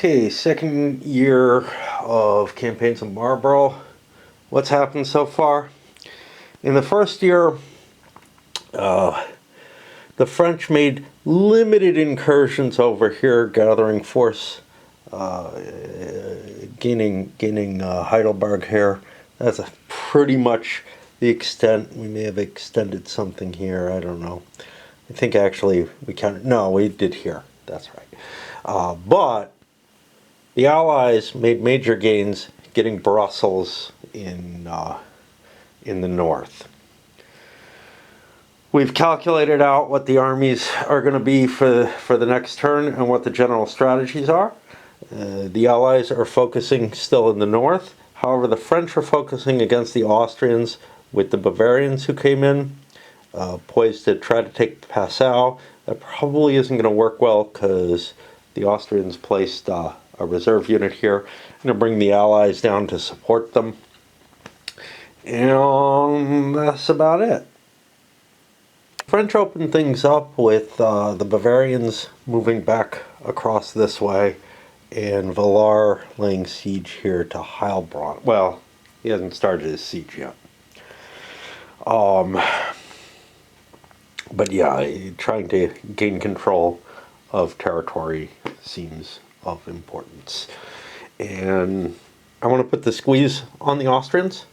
Okay, second year of campaigns in Marlborough. What's happened so far? In the first year, the French made limited incursions over here, gathering force, gaining Heidelberg here. That's pretty much the extent. We may have extended something here. I don't know. I think actually we counted. No, we did here. That's right. But the Allies made major gains getting Brussels in the north. We've calculated out what the armies are going to be for the next turn and what the general strategies are. The Allies are focusing still in the north. However, the French are focusing against the Austrians with the Bavarians who came in, poised to try to take Passau. That probably isn't going to work well because the Austrians placed a reserve unit here. I'm going to bring the Allies down to support them. And that's about it. French opened things up with the Bavarians moving back across this way and Villars laying siege here to Heilbronn. Well, he hasn't started his siege yet. But yeah, trying to gain control of territory seems of importance. And I want to put the squeeze on the Austrians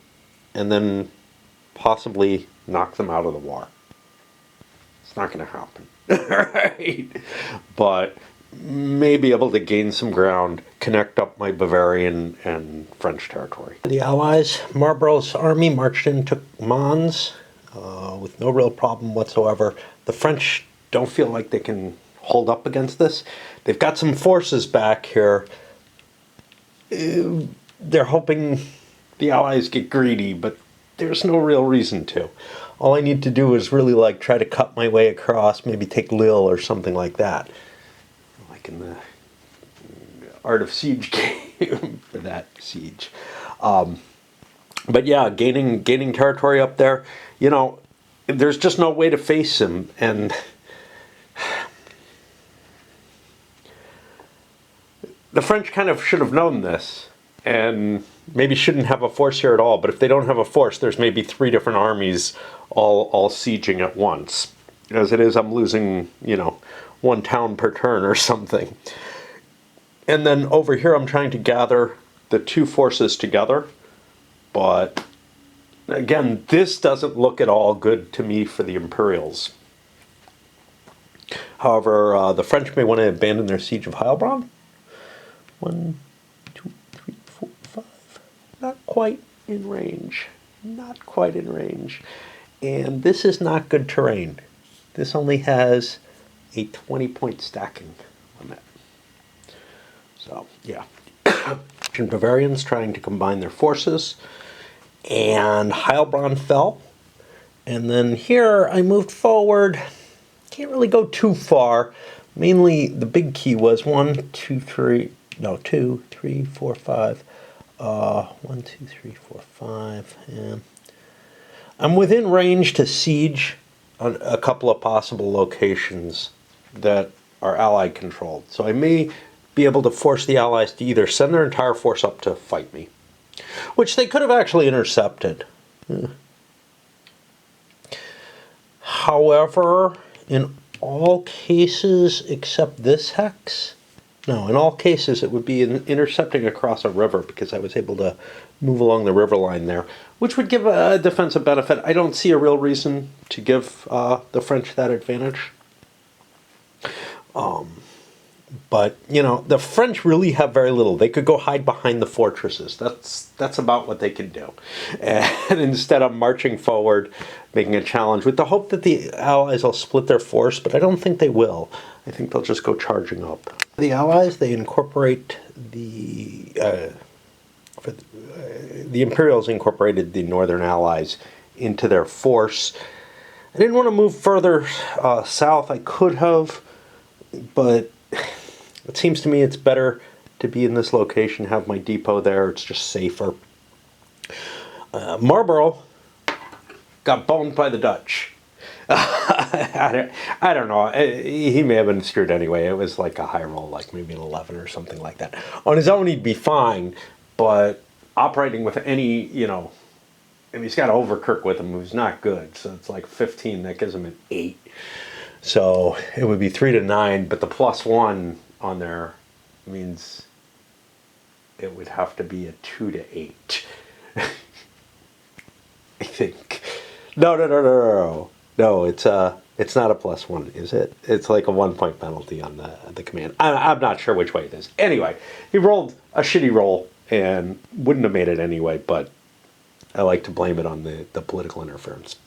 and then possibly knock them out of the war. It's not going to happen. Right? But may be able to gain some ground, connect up my Bavarian and French territory. The Allies, Marlborough's army marched in, took Mons with no real problem whatsoever. The French don't feel like they can hold up against this. They've got some forces back here. They're hoping the Allies get greedy, but there's no real reason to. All I need to do is really try to cut my way across, maybe take Lille or something like that. Like in the Art of Siege game for that siege. But yeah, gaining territory up there, there's just no way to face him. And the French kind of should have known this and maybe shouldn't have a force here at all. But if they don't have a force, there's maybe 3 different armies all sieging at once. As it is, I'm losing, 1 town per turn or something. And then over here, I'm trying to gather the 2 forces together. But again, this doesn't look at all good to me for the Imperials. However, the French may want to abandon their siege of Heilbronn. 1, 2, 3, 4, 5. Not quite in range. Not quite in range. And this is not good terrain. This only has a 20-point stacking limit. So, yeah. Bavarians trying to combine their forces. And Heilbronn fell. And then here I moved forward. Can't really go too far. Mainly the big key was 2, 3, 4, 5. 1, 2, 3, 4, 5. And I'm within range to siege on a couple of possible locations that are Allied controlled. So I may be able to force the Allies to either send their entire force up to fight me, which they could have actually intercepted. However, in all cases except this hex, no, in all cases it would be intercepting across a river because I was able to move along the river line there, which would give a defensive benefit. I don't see a real reason to give the French that advantage. But, the French really have very little. They could go hide behind the fortresses. That's about what they can do. And instead of marching forward, making a challenge with the hope that the Allies will split their force, but I don't think they will. I think they'll just go charging up. The Allies, they incorporate the Imperials incorporated the Northern Allies into their force. I didn't want to move further south. I could have, but it seems to me it's better to be in this location, have my depot there. It's just safer. Marlborough got boned by the Dutch. I don't know. He may have been screwed anyway. It was like a high roll, like maybe an 11 or something like that. On his own, he'd be fine, but operating with any, and he's got Overkirk with him, who's not good. So it's like 15. That gives him an 8. So it would be 3 to 9, but the +1 on there means it would have to be a 2 to 8. I think. No, it's not a +1, is it? It's like a 1-point penalty on the command. I'm not sure which way it is. Anyway, he rolled a shitty roll and wouldn't have made it anyway, but I like to blame it on the political interference.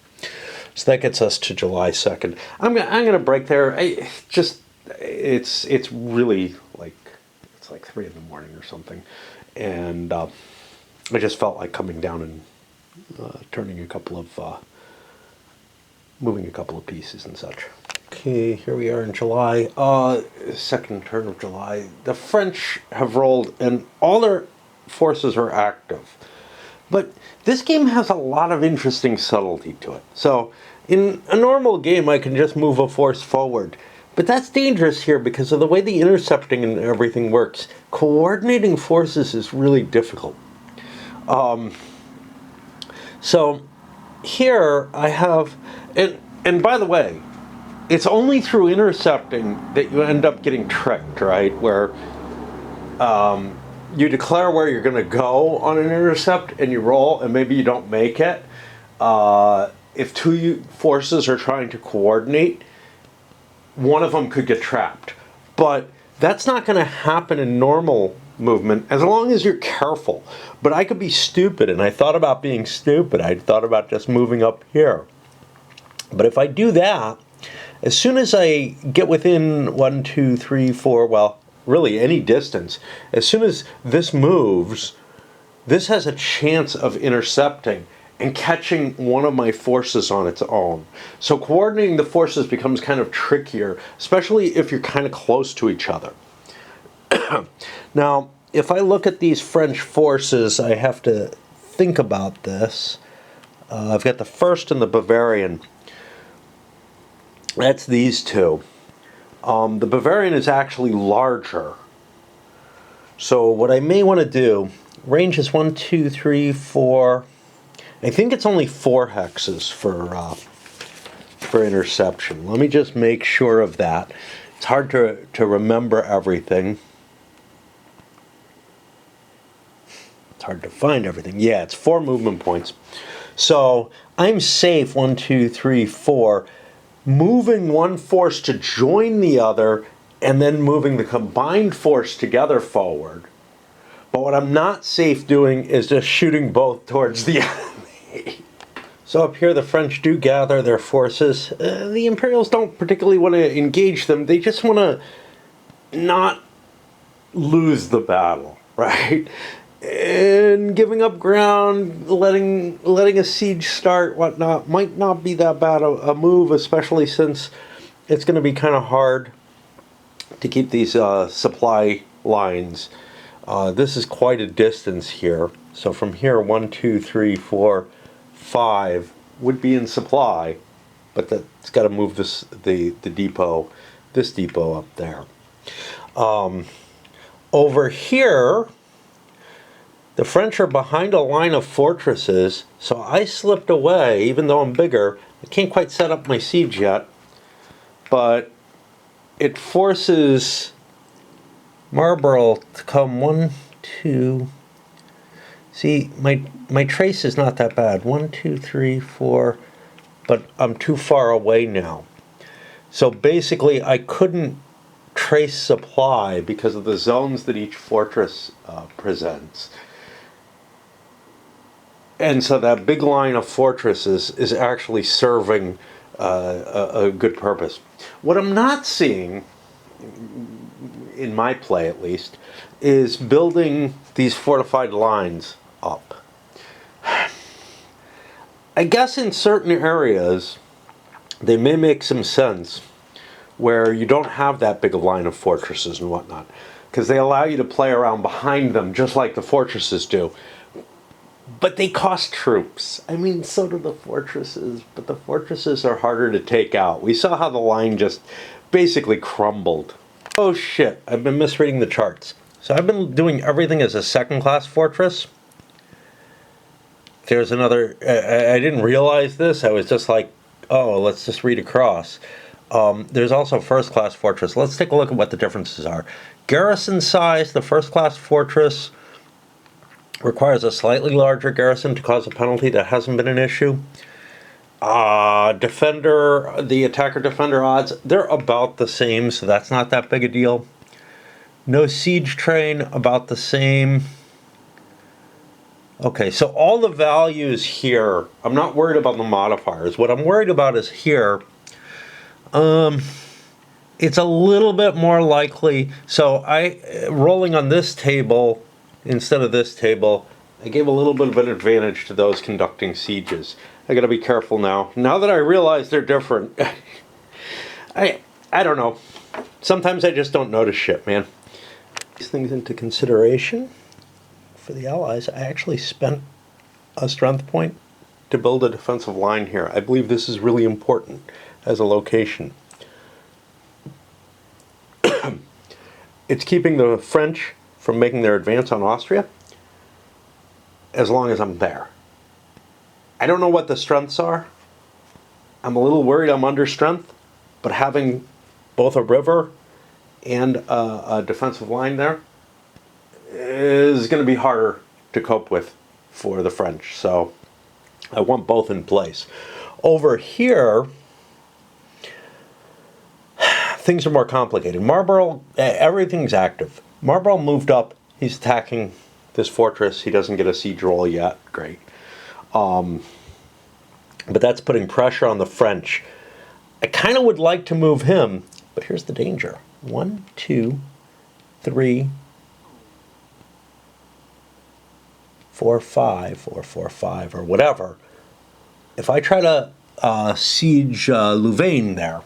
So that gets us to July 2nd. I'm gonna break there. It's really like, it's like 3 in the morning or something, and I just felt like coming down and moving a couple of pieces and such. Okay, here we are in July, second turn of July. The French have rolled and all their forces are active. But this game has a lot of interesting subtlety to it. So in a normal game, I can just move a force forward. But that's dangerous here because of the way the intercepting and everything works. Coordinating forces is really difficult. So here I have, and by the way, it's only through intercepting that you end up getting tricked, right? Where you declare where you're going to go on an intercept and you roll and maybe you don't make it. If two forces are trying to coordinate, one of them could get trapped. But that's not going to happen in normal movement as long as you're careful. But I could be stupid, and I thought about being stupid. I thought about just moving up here. But if I do that, as soon as I get within 1, 2, 3, 4, well, really any distance, as soon as this moves, this has a chance of intercepting and catching one of my forces on its own. So coordinating the forces becomes kind of trickier, especially if you're kind of close to each other. Now, if I look at these French forces, I have to think about this. I've got the first and the Bavarian. That's these two. The Bavarian is actually larger. So what I may want to do, range is 1, 2, 3, 4. I think it's only 4 hexes for interception. Let me just make sure of that. It's hard to remember everything. It's hard to find everything. Yeah, it's 4 movement points. So I'm safe, 1, 2, 3, 4, moving one force to join the other and then moving the combined force together forward. But what I'm not safe doing is just shooting both towards the enemy. So up here the French do gather their forces. The Imperials don't particularly want to engage them. They just want to not lose the battle, right? And giving up ground, letting a siege start, whatnot, might not be that bad a move, especially since it's going to be kind of hard to keep these supply lines. This is quite a distance here. So from here, 1, 2, 3, 4, 5 would be in supply, but that's got to move the depot, this depot up there. Over here, the French are behind a line of fortresses, so I slipped away, even though I'm bigger. I can't quite set up my siege yet, but it forces Marlborough to come 1, 2. See, my trace is not that bad. 1, 2, 3, 4, but I'm too far away now. So basically, I couldn't trace supply because of the zones that each fortress presents. And so that big line of fortresses is actually serving a good purpose. What I'm not seeing, in my play at least, is building these fortified lines up. I guess in certain areas, they may make some sense where you don't have that big a line of fortresses and whatnot, because they allow you to play around behind them just like the fortresses do. But they cost troops. I mean, so do the fortresses, but the fortresses are harder to take out. We saw how the line just basically crumbled. Oh shit, I've been misreading the charts. So I've been doing everything as a second-class fortress. There's another, I didn't realize this. I was just like, oh, let's just read across. There's also first-class fortress. Let's take a look at what the differences are. Garrison size, the first-class fortress requires a slightly larger garrison to cause a penalty. That hasn't been an issue. Defender, the attacker-defender odds, they're about the same, so that's not that big a deal. No siege train, about the same. Okay, so all the values here, I'm not worried about the modifiers. What I'm worried about is here. It's a little bit more likely. So rolling on this table instead of this table, I gave a little bit of an advantage to those conducting sieges. I gotta be careful now. Now that I realize they're different, I don't know. Sometimes I just don't notice shit, man. These things into consideration. For the Allies, I actually spent a strength point to build a defensive line here. I believe this is really important as a location. It's keeping the French from making their advance on Austria as long as I'm there. I don't know what the strengths are. I'm a little worried I'm under strength, but having both a river and a defensive line there is going to be harder to cope with for the French. So I want both in place. Over here, things are more complicated. Marlborough, everything's active. Marlborough moved up. He's attacking this fortress. He doesn't get a siege roll yet. Great. But that's putting pressure on the French. I kind of would like to move him, but here's the danger. 1, 2, 3, 4, 5, or 4, 5, or whatever. If I try to siege Louvain there,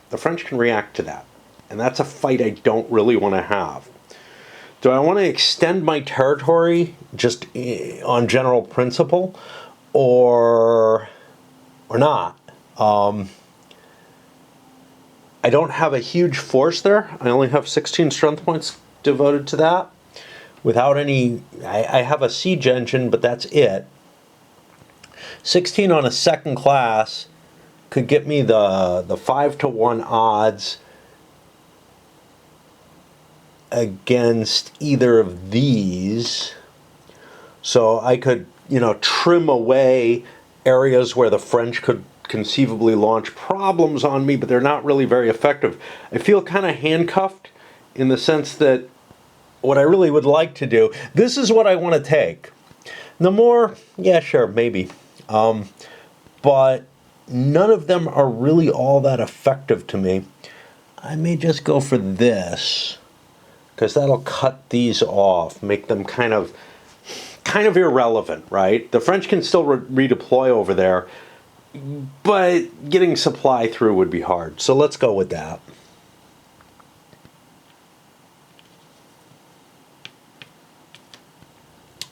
the French can react to that. And that's a fight I don't really want to have. Do I want to extend my territory just on general principle or not? I don't have a huge force there. I only have 16 strength points devoted to that. Without any, I have a siege engine, but that's it. 16 on a second class could get me the 5-to-1 odds against either of these. So I could, trim away areas where the French could conceivably launch problems on me, but they're not really very effective. I feel kind of handcuffed in the sense that what I really would like to do, this is what I want to take. The more, yeah, sure, maybe. But none of them are really all that effective to me. I may just go for this, because that'll cut these off, make them kind of irrelevant, right? The French can still redeploy over there, but getting supply through would be hard. So let's go with that.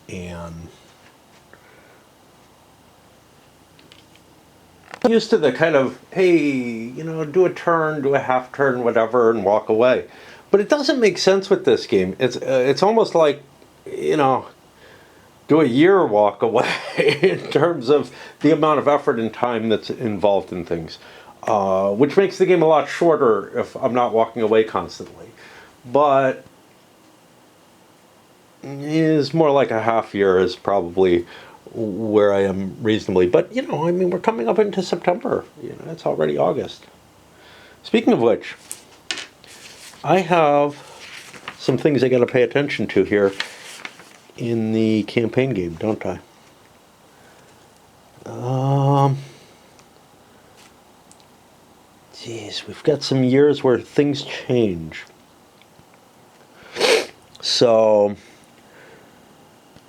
And I'm used to the kind of, hey, do a turn, do a half turn, whatever, and walk away. But it doesn't make sense with this game. It's almost like, do a year walk away in terms of the amount of effort and time that's involved in things, which makes the game a lot shorter if I'm not walking away constantly. But is more like a half year is probably where I am reasonably. But, we're coming up into September. It's already August. Speaking of which, I have some things I got to pay attention to here in the campaign game, don't I? Geez, we've got some years where things change. So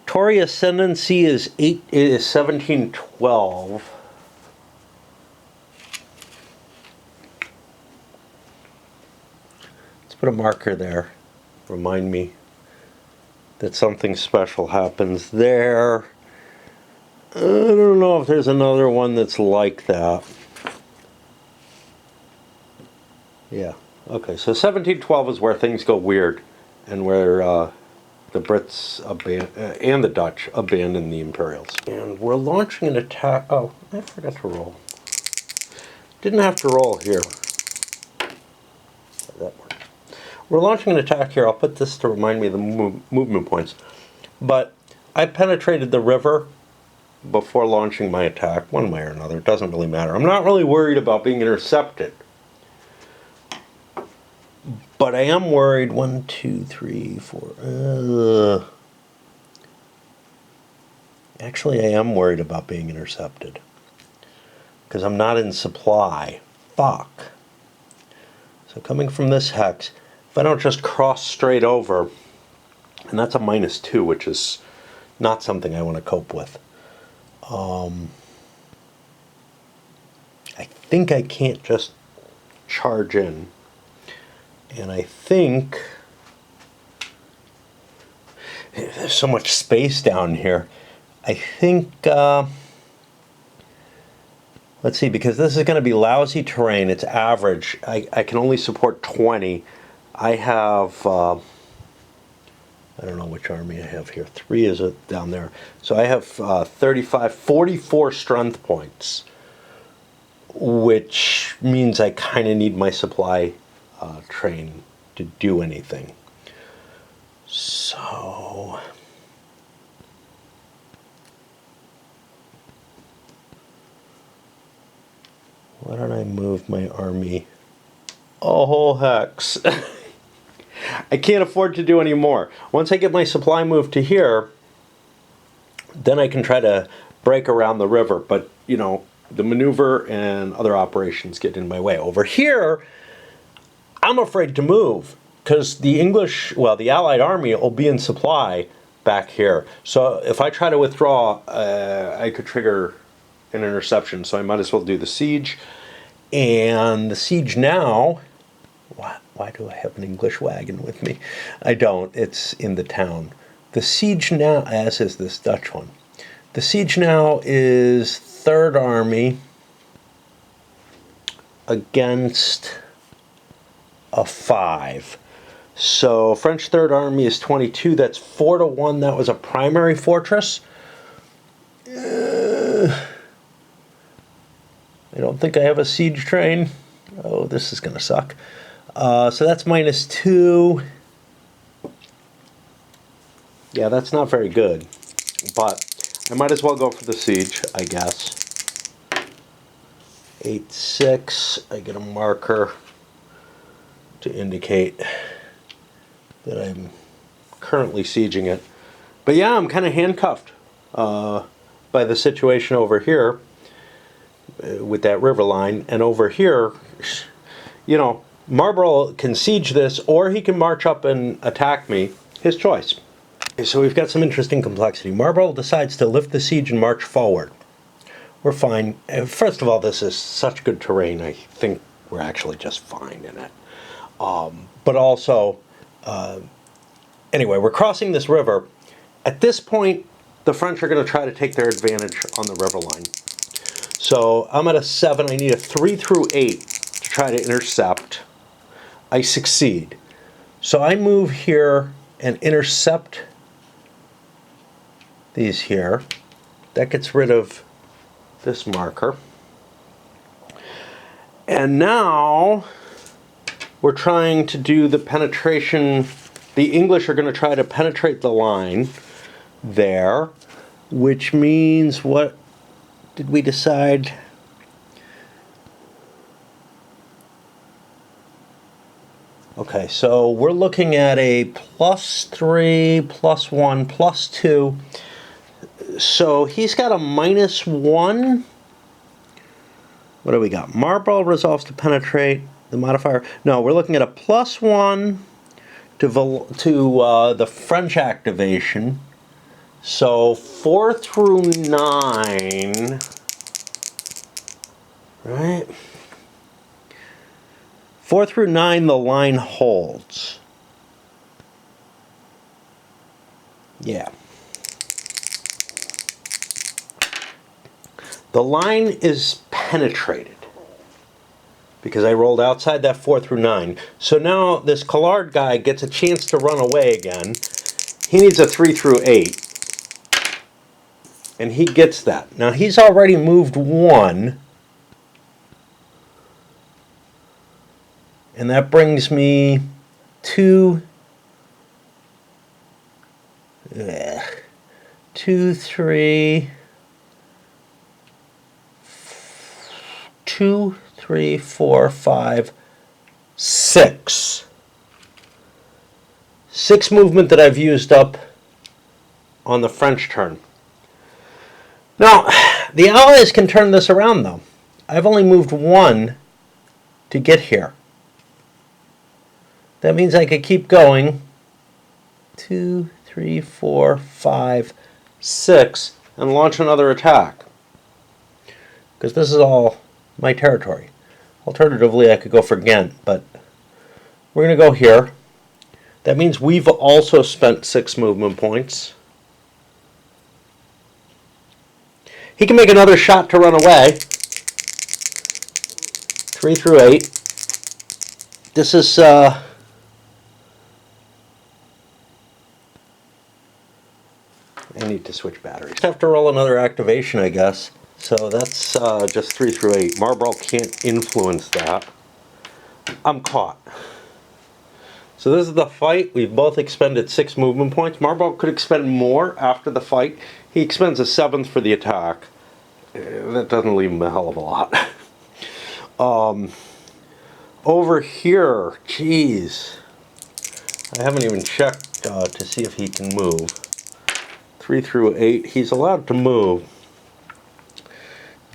Tory ascendancy is 1712. Let's put a marker there. Remind me. that something special happens there. I don't know if there's another one that's like that. Yeah. Okay, so 1712 is where things go weird, and where the Brits and the Dutch abandon the Imperials. And we're launching an attack. Oh, I forgot to roll. Didn't have to roll here. That worked. We're launching an attack here. I'll put this to remind me of the movement points. But I penetrated the river before launching my attack, one way or another. It doesn't really matter. I'm not really worried about being intercepted. But I am worried. 1, 2, 3, 4. Actually, I am worried about being intercepted. Because I'm not in supply. Fuck. So coming from this hex, if I don't just cross straight over, and that's a -2, which is not something I want to cope with. I think I can't just charge in. And I think there's so much space down here. I think, let's see, because this is going to be lousy terrain, it's average. I can only support 20. I have, I don't know which army I have here. 3 is down there. So I have 35, 44 strength points, which means I kind of need my supply train to do anything. So why don't I move my army a whole hex? I can't afford to do any more. Once I get my supply moved to here, then I can try to break around the river, but you know, the maneuver and other operations get in my way. Over here, I'm afraid to move because the Allied army will be in supply back here. So if I try to withdraw, I could trigger an interception. So I might as well do the siege. And the siege now, why do I have an English wagon with me? I don't. It's in the town. The siege now, as is this Dutch one. The siege now is 3rd Army against a 5. So French 3rd Army is 22. That's 4-1. That was a primary fortress. I don't think I have a siege train. Oh, this is going to suck. So that's -2. Yeah, that's not very good. But I might as well go for the siege, I guess. 8-6. I get a marker to indicate that I'm currently sieging it. But yeah, I'm kind of handcuffed by the situation over here with that river line. And over here, you know, Marlborough can siege this, or he can march up and attack me. His choice. Okay, so we've got some interesting complexity. Marlborough decides to lift the siege and march forward. We're fine. First of all, this is such good terrain. I think we're actually just fine in it. But also, anyway, we're crossing this river. At this point, the French are going to try to take their advantage on the river line. So I'm at a 7. I need a 3 through 8 to try to intercept. I succeed. So I move here and intercept these here. That gets rid of this marker. And now we're trying to do the penetration. The English are going to try to penetrate the line there, which means, what did we decide? Okay, so we're looking at a +3, +1, +2. So he's got a -1. What do we got? Marlborough resolves to penetrate the modifier. No, we're looking at a +1 to the French activation. So 4 through 9, right? 4 through 9, the line holds. Yeah. The line is penetrated because I rolled outside that 4 through 9. So now this Collard guy gets a chance to run away again. He needs a 3 through 8. And he gets that. Now he's already moved 1. And that brings me 2, 2, 3, 2, 3, 4, 5, 6. 6 movement that I've used up on the French turn. Now, the Allies can turn this around though. I've only moved 1 to get here. That means I could keep going. 2, 3, 4, 5, 6, and launch another attack. Because this is all my territory. Alternatively, I could go for Ghent, but we're going to go here. That means we've also spent 6 movement points. He can make another shot to run away. 3 through 8. This is I need to switch batteries. I have to roll another activation, I guess. So that's just 3 through 8. Marlborough can't influence that. I'm caught. So this is the fight. We've both expended 6 movement points. Marlborough could expend more after the fight. He expends a 7th for the attack. That doesn't leave him a hell of a lot. Over here, geez. I haven't even checked to see if he can move. 3 through 8, he's allowed to move.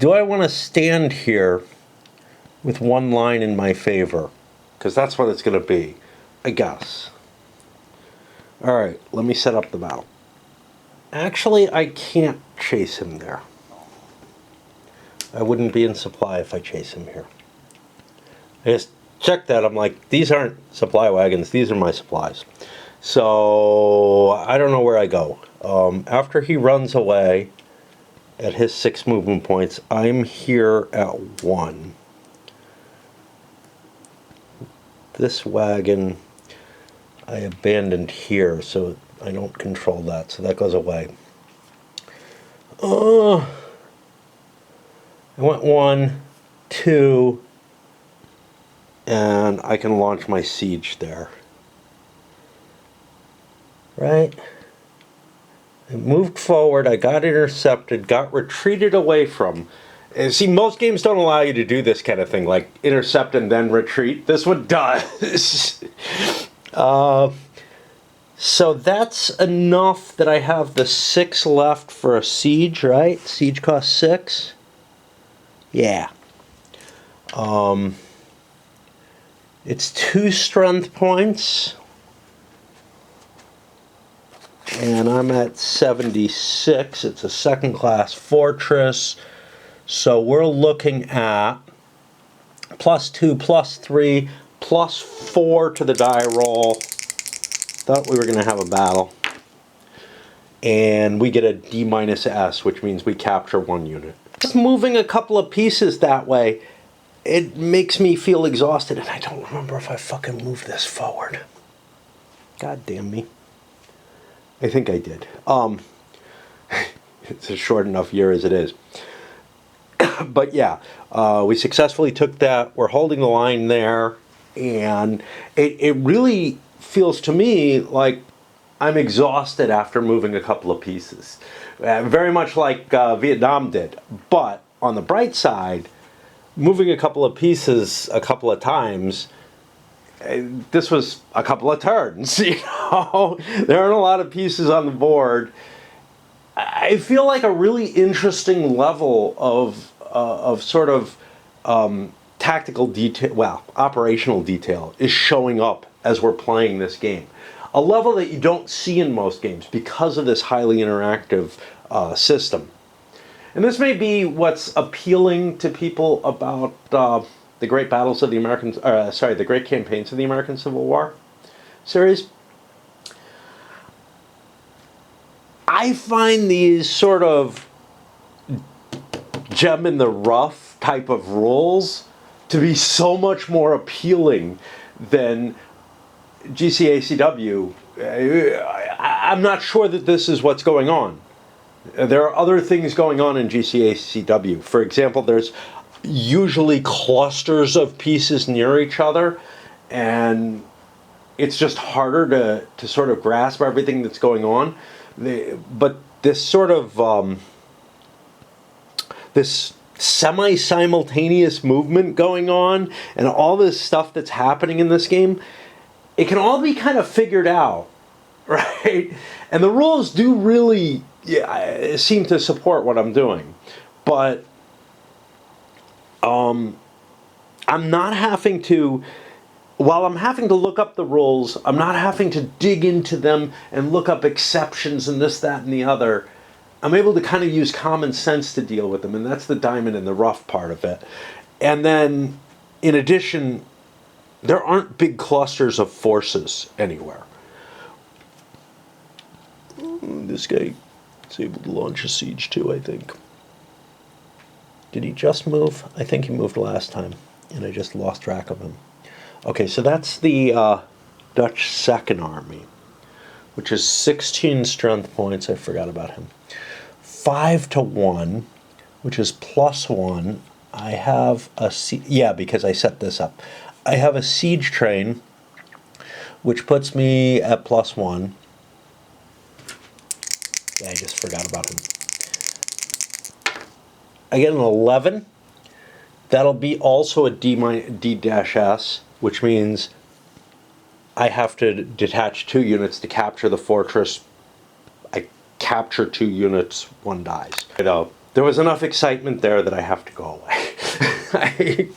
Do I want to stand here with 1 line in my favor? Because that's what it's going to be, I guess. Alright, let me set up the battle. Actually, I can't chase him there. I wouldn't be in supply if I chase him here. I just checked that, I'm like, these aren't supply wagons, these are my supplies. So, I don't know where I go. After he runs away at his 6 movement points, I'm here at 1. This wagon I abandoned here, so I don't control that, so that goes away. I went 1, 2, and I can launch my siege there. Right? I moved forward, I got intercepted, got retreated away from. And see, most games don't allow you to do this kind of thing, like intercept and then retreat. This one does. So that's enough that I have the 6 left for a siege, right? Siege costs 6. Yeah. It's 2 strength points. And I'm at 76. It's a 2nd class fortress. So we're looking at +2, +3, +4 to the die roll. Thought we were going to have a battle. And we get a D-S, which means we capture 1 unit. Just moving a couple of pieces that way, it makes me feel exhausted, and I don't remember if I fucking moved this forward. God damn me. I think I did. It's a short enough year as it is. But yeah, we successfully took that. We're holding the line there, and it really feels to me like I'm exhausted after moving a couple of pieces. Very much like Vietnam did. But on the bright side, moving a couple of pieces a couple of times, this was a couple of turns, you know? There aren't a lot of pieces on the board. I feel like a really interesting level of sort of tactical detail, well, operational detail is showing up as we're playing this game. A level that you don't see in most games because of this highly interactive system. And this may be what's appealing to people about the great battles of the American, the great campaigns of the American Civil War series. I find these sort of gem in the rough type of rules to be so much more appealing than GCACW. I'm not sure that this is what's going on. There are other things going on in GCACW. For example, there's usually clusters of pieces near each other, and it's just harder to sort of grasp everything that's going on. But this sort of this semi-simultaneous movement going on and all this stuff that's happening in this game, it can all be kind of figured out, right? And the rules do really seem to support what I'm doing. But I'm not having to, while I'm having to look up the rules, I'm not having to dig into them and look up exceptions and this, that, and the other. I'm able to kind of use common sense to deal with them, and that's the diamond in the rough part of it. And then, in addition, there aren't big clusters of forces anywhere. This guy is able to launch a siege too, I think. Did he just move? I think he moved last time, and I just lost track of him. Okay, so that's the Dutch Second Army, which is 16 strength points. I forgot about him. 5 to 1, which is +1. I have a because I set this up. I have a siege train, which puts me at +1. Yeah, I just forgot about him. I get an 11. That'll be also a D-S, which means I have to detach 2 units to capture the fortress. I capture 2 units, 1 dies. You know, there was enough excitement there that I have to go away.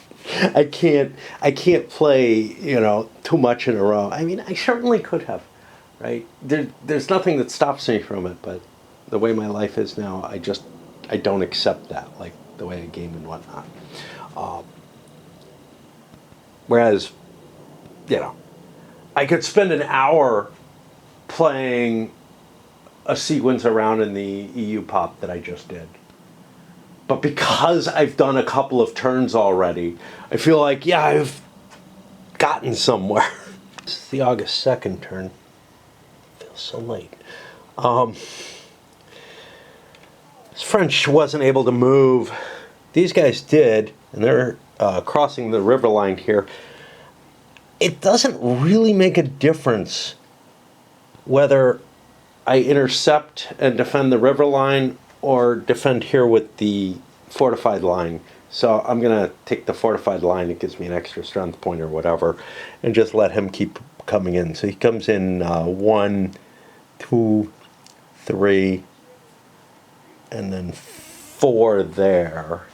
I can't play, you know, too much in a row. I mean, I certainly could have, right? There's nothing that stops me from it, but the way my life is now, I don't accept that, like the way I game and whatnot. Whereas, you know, I could spend an hour playing a sequence around in the EU pop that I just did. But because I've done a couple of turns already, I feel like, yeah, I've gotten somewhere. This is the August 2nd turn. Feels so late. This French wasn't able to move. These guys did, and they're crossing the river line here. It doesn't really make a difference whether I intercept and defend the river line or defend here with the fortified line. So I'm going to take the fortified line. It gives me an extra strength point or whatever, and just let him keep coming in. So he comes in 1, 2, 3, and then 4 there.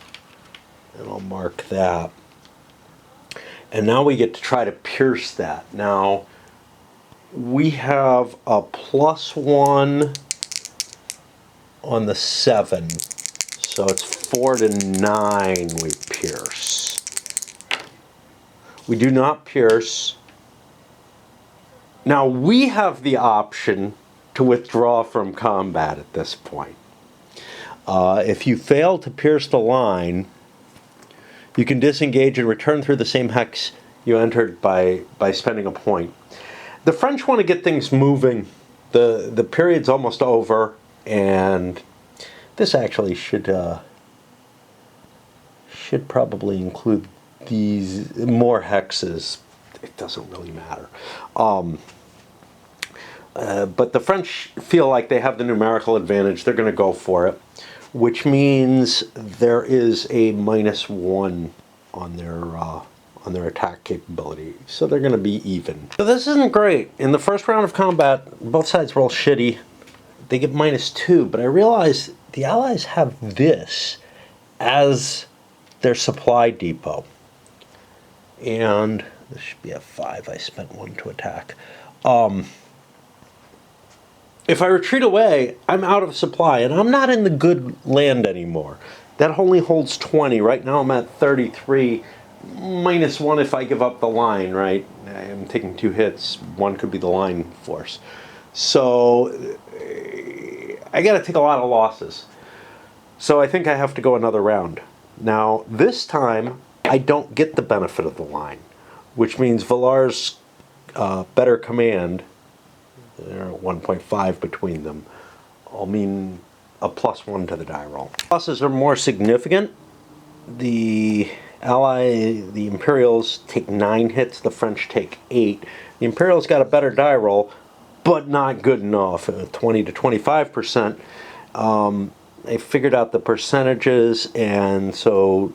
And I'll mark that. And now we get to try to pierce that. Now, we have a +1 on the 7. So it's 4 to 9 we pierce. We do not pierce. Now, we have the option to withdraw from combat at this point. If you fail to pierce the line, you can disengage and return through the same hex you entered by spending a point. The French want to get things moving. The period's almost over, and this actually should probably include these more hexes. It doesn't really matter. But the French feel like they have the numerical advantage. They're going to go for it, which means there is a -1 on their attack capability. So they're going to be even. So this isn't great. In the first round of combat, both sides roll shitty. They get -2, but I realize the Allies have this as their supply depot. And this should be a 5. I spent 1 to attack. If I retreat away, I'm out of supply, and I'm not in the good land anymore. That only holds 20. Right now I'm at 33. -1 if I give up the line, right? I'm taking 2 hits. 1 could be the line force. So I got to take a lot of losses. So I think I have to go another round. Now, this time, I don't get the benefit of the line, which means Villar's better command, 1.5 between them, will mean a +1 to the die roll. Losses are more significant. The Imperials take 9 hits, the French take 8. The Imperials got a better die roll, but not good enough, 20 to 25%. I figured out the percentages, and so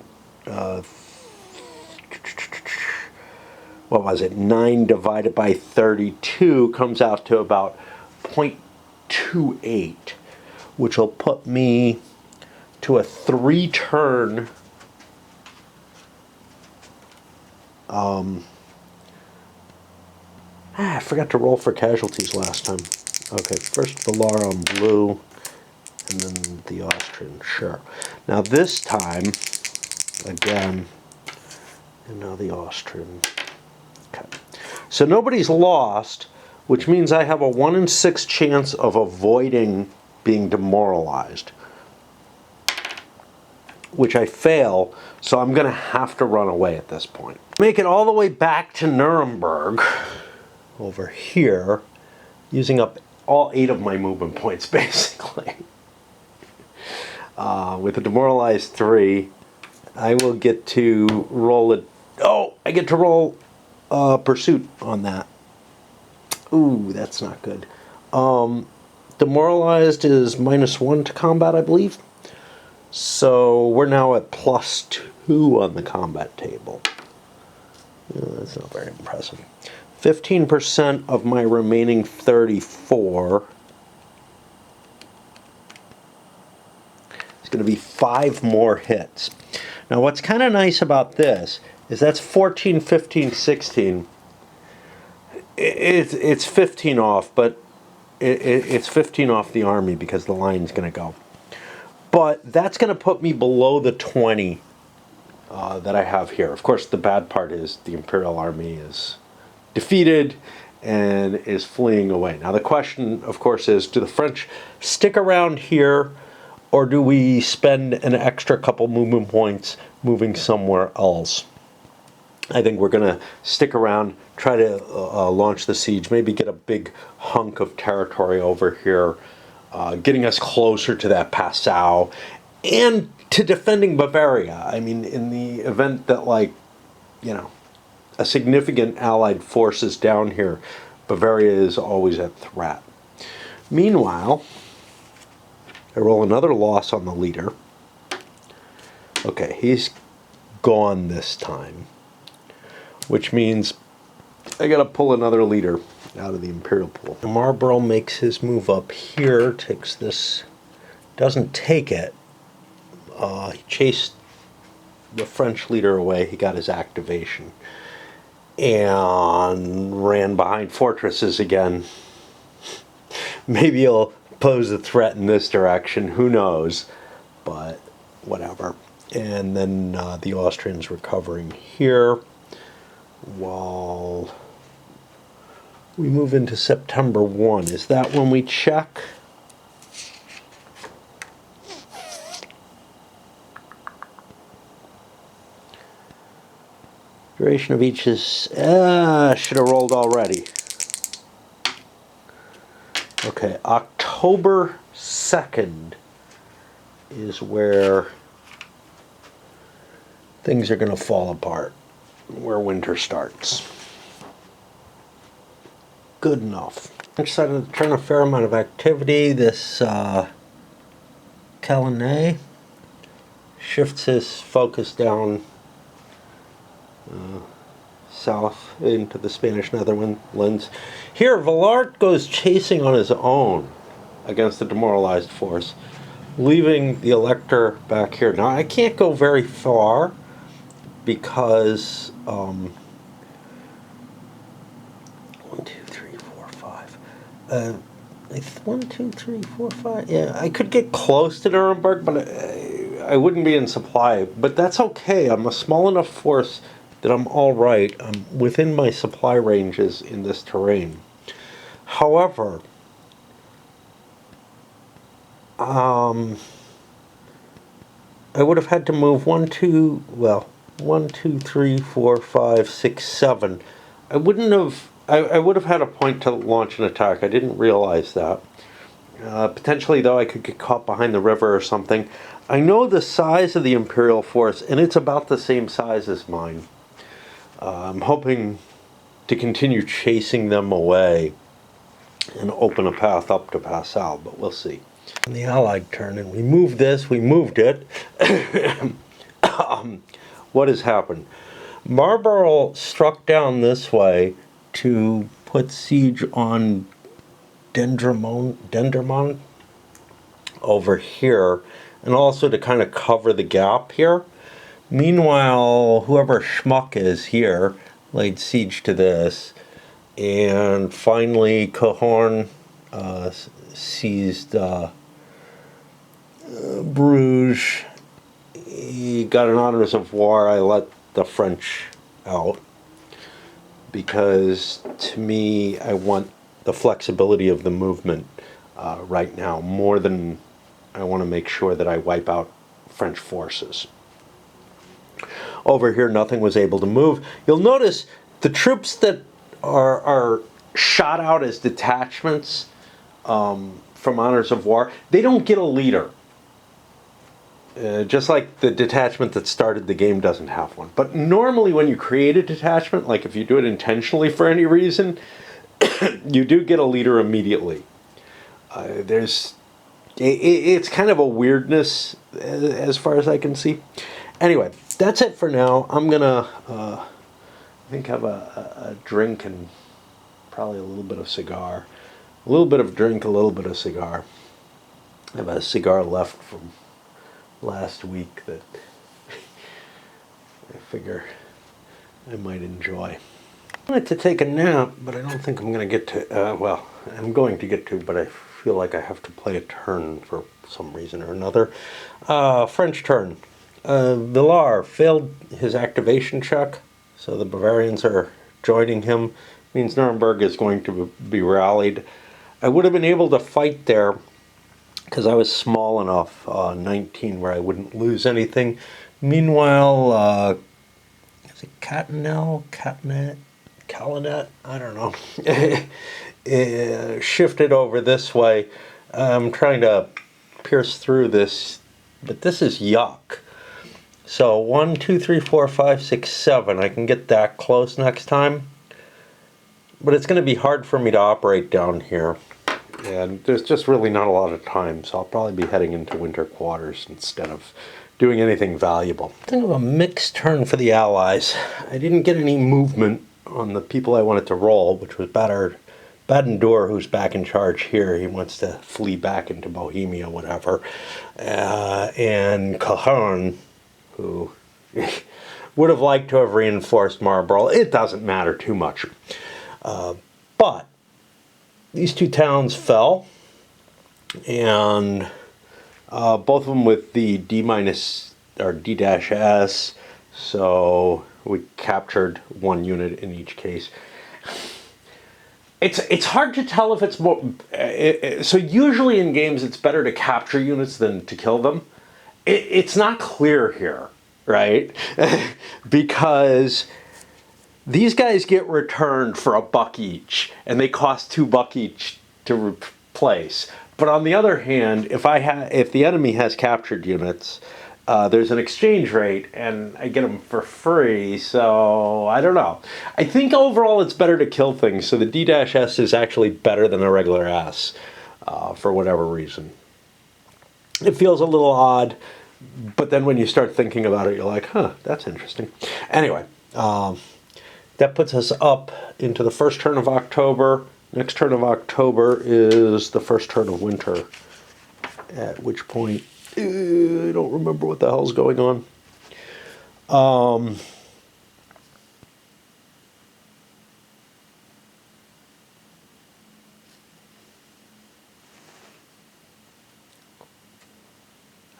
what was it? 9 divided by 32 comes out to about 0.28, which will put me to a 3-turn I forgot to roll for casualties last time. Okay, first Villar on blue, and then the Austrian, sure. Now this time, again, and now the Austrian. Okay. So nobody's lost, which means I have a 1 in 6 chance of avoiding being demoralized, which I fail, so I'm going to have to run away at this point. Make it all the way back to Nuremberg, over here, using up all 8 of my movement points, basically. With a demoralized 3, I will get to roll it. Oh, I get to roll pursuit on that. Ooh, that's not good. Demoralized is -1 to combat, I believe. So we're now at +2 on the combat table. That's not very impressive. 15% of my remaining 34 is going to be 5 more hits. Now what's kind of nice about this is that's 14, 15, 16. It's 15 off, but it's 15 off the army because the line's going to go. But that's going to put me below the 20 that I have here. Of course, the bad part is the Imperial Army is defeated and is fleeing away. Now the question, of course, is do the French stick around here, or do we spend an extra couple movement points moving somewhere else? I think we're going to stick around, try to launch the siege, maybe get a big hunk of territory over here, getting us closer to that Passau, and to defending Bavaria. I mean, in the event that, like, you know, a significant Allied force is down here, Bavaria is always at threat. Meanwhile, I roll another loss on the leader. Okay, he's gone this time, which means I gotta pull another leader out of the Imperial pool. Marlborough makes his move up here, takes this, doesn't take it. He chased the French leader away, he got his activation, and ran behind fortresses again. Maybe he'll pose a threat in this direction, who knows, but whatever. And then the Austrians recovering here while we move into September 1. Is that when we check? Duration of each is, should have rolled already. Okay, October 2nd is where things are going to fall apart, where winter starts. Good enough. I decided to turn a fair amount of activity. This Calais shifts his focus down south into the Spanish Netherlands. Here, Villard goes chasing on his own against the demoralized force, leaving the Elector back here. Now, I can't go very far because 1, 2, 3, 4, 5. 1, 2, 3, 4, 5. Yeah, I could get close to Nuremberg, but I wouldn't be in supply. But that's okay. I'm a small enough force that I'm all right. I'm within my supply ranges in this terrain. However, I would have had to move 1, 2, well, 1, 2, 3, 4, 5, 6, 7. I wouldn't have, I would have had a point to launch an attack. I didn't realize that. Potentially, though, I could get caught behind the river or something. I know the size of the Imperial force, and it's about the same size as mine. I'm hoping to continue chasing them away and open a path up to Passau, but we'll see. On the Allied turn, and we moved this, we moved it. What has happened? Marlborough struck down this way to put siege on Dendermonde over here, and also to kind of cover the gap here. Meanwhile, whoever Schmuck is here laid siege to this, and finally Cohorn seized Bruges. He got an honors of war. I let the French out because, to me, I want the flexibility of the movement right now more than I want to make sure that I wipe out French forces. Over here, nothing was able to move. You'll notice the troops that are shot out as detachments from honors of war, they don't get a leader. Just like the detachment that started the game doesn't have one. But normally when you create a detachment, like if you do it intentionally for any reason, you do get a leader immediately. It's kind of a weirdness as far as I can see. Anyway, that's it for now. I'm gonna, I think, have a drink and probably a little bit of cigar. A little bit of drink, a little bit of cigar. I have a cigar left from last week that I figure I might enjoy. I wanted to take a nap, but I don't think I'm going to get to, well, I'm going to get to, but I feel like I have to play a turn for some reason or another. French turn. Villar failed his activation check, so the Bavarians are joining him. Means Nuremberg is going to be rallied. I would have been able to fight there because I was small enough, 19, where I wouldn't lose anything. Meanwhile, is it Calinet? I don't know. Shifted over this way. I'm trying to pierce through this, but this is yuck. So 1, 2, 3, 4, 5, 6, 7. I can get that close next time. But it's going to be hard for me to operate down here. And there's just really not a lot of time, so I'll probably be heading into winter quarters instead of doing anything valuable. Think of a mixed turn for the Allies. I didn't get any movement on the people I wanted to roll, which was Badendur, who's back in charge here. He wants to flee back into Bohemia, whatever. And Cohorn, who would have liked to have reinforced Marlborough. It doesn't matter too much. But these two towns fell, and both of them with the D- or D-S, so we captured one unit in each case. It's hard to tell if it's more. So usually in games it's better to capture units than to kill them. It's not clear here, right? Because these guys get returned for $1 each, and they cost $2 each to replace. But on the other hand, if the enemy has captured units, there's an exchange rate, and I get them for free. So I don't know. I think overall it's better to kill things. So the D-S is actually better than a regular S, for whatever reason. It feels a little odd, but then when you start thinking about it, you're like, huh, that's interesting. Anyway. That puts us up into the first turn of October. Next turn of October is the first turn of winter, at which point I don't remember what the hell's going on. I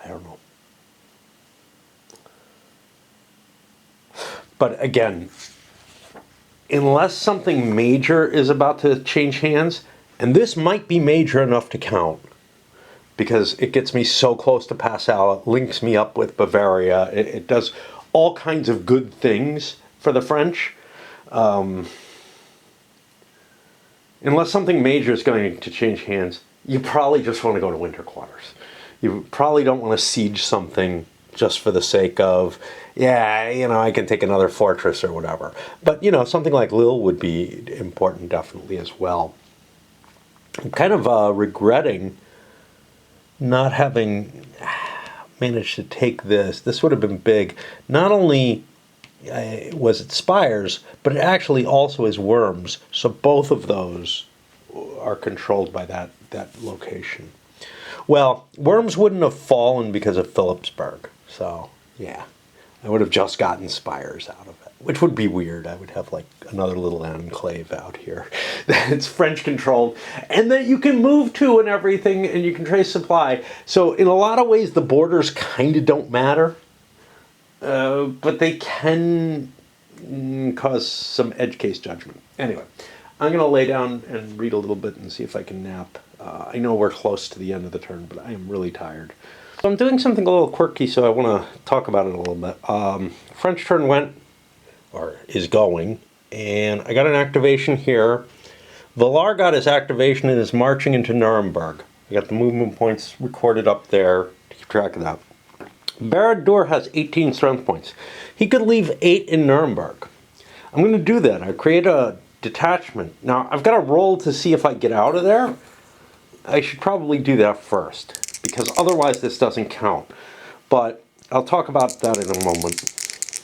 don't know. But again, unless something major is about to change hands, and this might be major enough to count, because it gets me so close to Passau. It links me up with Bavaria. It does all kinds of good things for the French. Unless something major is going to change hands, you probably just want to go to winter quarters. You probably don't want to siege something just for the sake of, yeah, you know, I can take another fortress or whatever. But, you know, something like Lille would be important definitely as well. I'm kind of regretting not having managed to take this. This would have been big. Not only was it Spires, but it actually also is Worms. So both of those are controlled by that location. Well, Worms wouldn't have fallen because of Philipsburg. So, yeah, I would have just gotten Spires out of it, which would be weird. I would have like another little enclave out here that's French controlled and that you can move to and everything, and you can trace supply. So in a lot of ways, the borders kind of don't matter, but they can cause some edge case judgment. Anyway, I'm going to lay down and read a little bit and see if I can nap. I know we're close to the end of the turn, but I am really tired. So I'm doing something a little quirky, so I want to talk about it a little bit. French turn went, or is going, and I got an activation here. Villar got his activation and is marching into Nuremberg. I got the movement points recorded up there to keep track of that. Barad-dûr has 18 strength points. He could leave 8 in Nuremberg. I'm going to do that. I create a detachment. Now, I've got to roll to see if I get out of there. I should probably do that first, because otherwise this doesn't count. But I'll talk about that in a moment.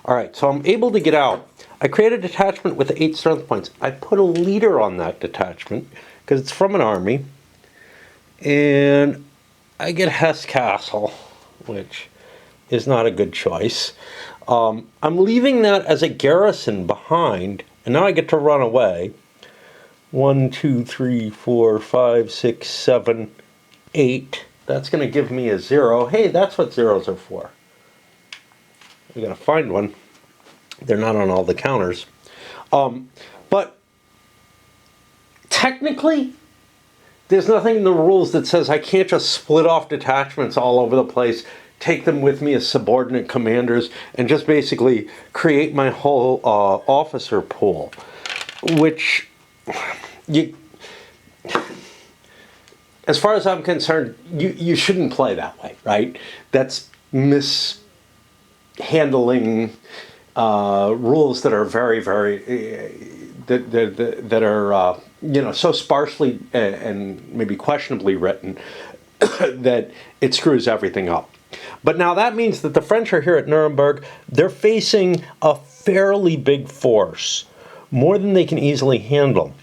All right, so I'm able to get out. I create a detachment with 8 strength points. I put a leader on that detachment, because it's from an army. And I get Hesse Castle, which is not a good choice. I'm leaving that as a garrison behind, and now I get to run away. 1, 2, 3, 4, 5, 6, 7, 8. That's going to give me a 0. Hey, that's what zeros are for. We got to find one. They're not on all the counters. But technically, there's nothing in the rules that says I can't just split off detachments all over the place, take them with me as subordinate commanders, and just basically create my whole officer pool. Which, as far as I'm concerned, you shouldn't play that way, right? That's mishandling rules that are very, very that are so sparsely and maybe questionably written that it screws everything up. But now that means that the French are here at Nuremberg. They're facing a fairly big force, more than they can easily handle.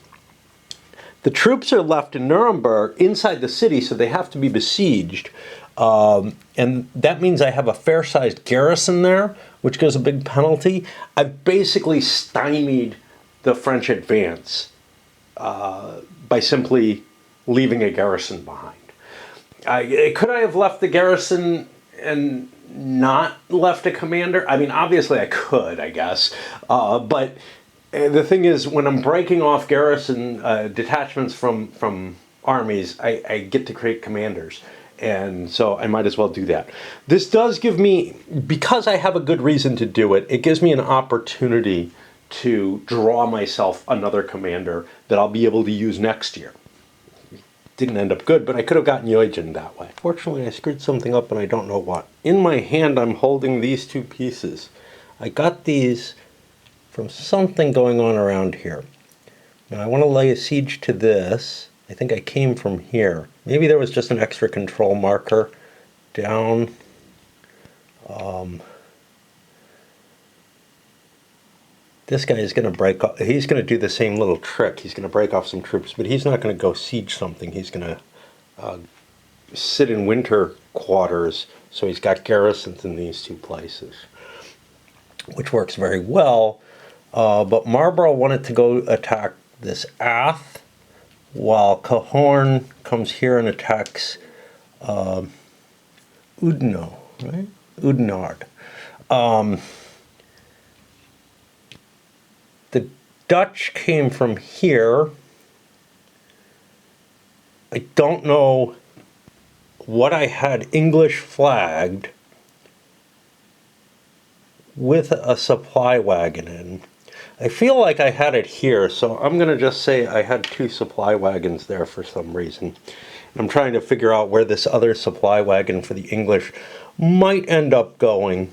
The troops are left in Nuremberg inside the city, so they have to be besieged. And that means I have a fair-sized garrison there, which gives a big penalty. I've basically stymied the French advance by simply leaving a garrison behind. Could I have left the garrison and not left a commander? I mean, obviously I could, I guess. But the thing is, when I'm breaking off garrison detachments from armies, I get to create commanders. And so I might as well do that. This does give me, because I have a good reason to do it, it gives me an opportunity to draw myself another commander that I'll be able to use next year. Didn't end up good, but I could have gotten Eugen that way. Fortunately, I screwed something up and I don't know what. In my hand, I'm holding these 2 pieces. I got these from something going on around here. Now I want to lay a siege to this. I think I came from here. Maybe there was just an extra control marker down. This guy is going to break off. He's going to do the same little trick. He's going to break off some troops, but he's not going to go siege something. He's going to sit in winter quarters. So he's got garrisons in these 2 places, which works very well. But Marlborough wanted to go attack this Ath, while Cahorn comes here and attacks Oudinot, right? Oudenarde. The Dutch came from here. I don't know what I had English flagged with a supply wagon in. I feel like I had it here, so I'm going to just say I had 2 supply wagons there for some reason. I'm trying to figure out where this other supply wagon for the English might end up going.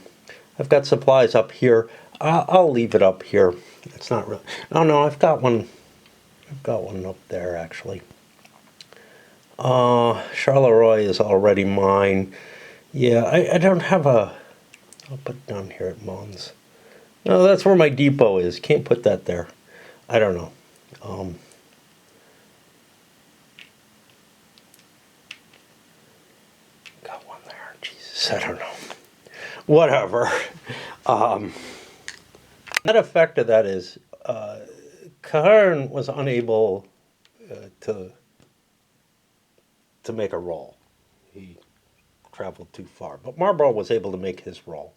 I've got supplies up here. I'll leave it up here. It's not really... Oh no, I've got one. I've got one up there actually. Charleroi is already mine. Yeah, I don't have a... I'll put it down here at Mons. No, that's where my depot is. Can't put that there. I don't know. Got one there. Jesus, I don't know. Whatever. Net effect of that is Cairn was unable to make a roll. He traveled too far. But Marlborough was able to make his roll.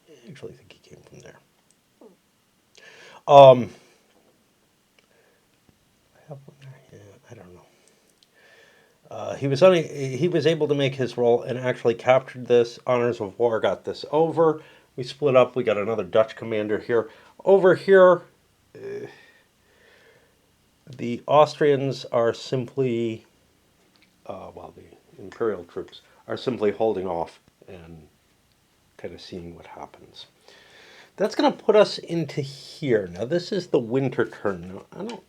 I actually think he came from there. I have one there. Yeah, I don't know. He was able to make his roll and actually captured this. Honors of War got this over. We split up. We got another Dutch commander here. Over here, the Austrians are simply, well, the Imperial troops are simply holding off and kind of seeing what happens. That's going to put us into here. Now, this is the winter turn. Now,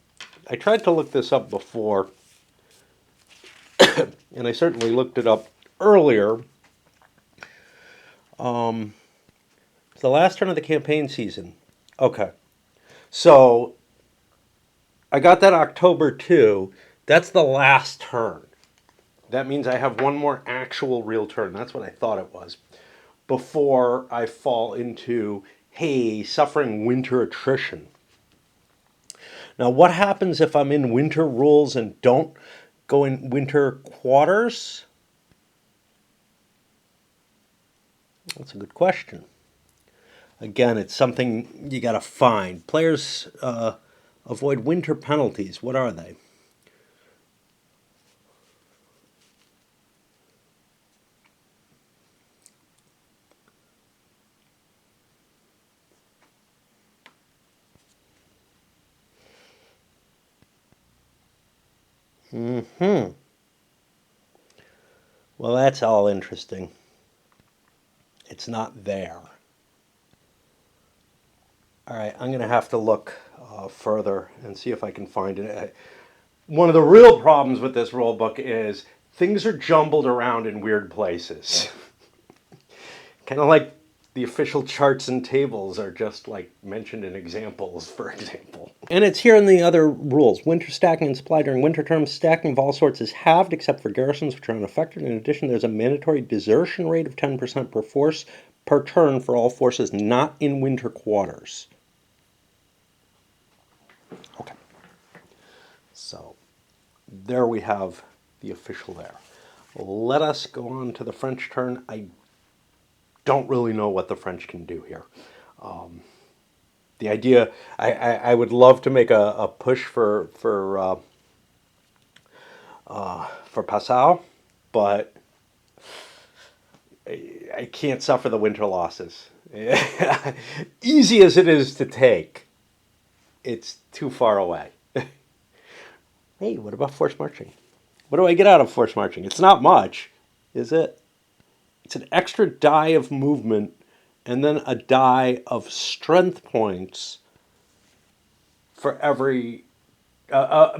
I tried to look this up before, and I certainly looked it up earlier. It's the last turn of the campaign season. Okay. So, I got that October 2. That's the last turn. That means I have one more actual real turn. That's what I thought it was. Before I fall into, hey, suffering winter attrition. Now, what happens if I'm in winter rules and don't go in winter quarters? That's a good question. Again, it's something you got to find. Players avoid winter penalties. What are they? Well, that's all interesting. It's not there. All right, I'm going to have to look further and see if I can find it. One of the real problems with this rule book is things are jumbled around in weird places. Kind of like the official charts and tables are just like mentioned in examples, for example. And it's here in the other rules. Winter stacking and supply during winter terms. Stacking of all sorts is halved except for garrisons, which are unaffected. In addition, there's a mandatory desertion rate of 10% per force per turn for all forces not in winter quarters. Okay. So there we have the official there. Let us go on to the French turn. I don't really know what the French can do here. The idea, I would love to make a push for Passau, but I can't suffer the winter losses. Easy as it is to take, it's too far away. Hey, what about force marching? What do I get out of force marching? It's not much, is it? It's an extra die of movement and then a die of strength points for every...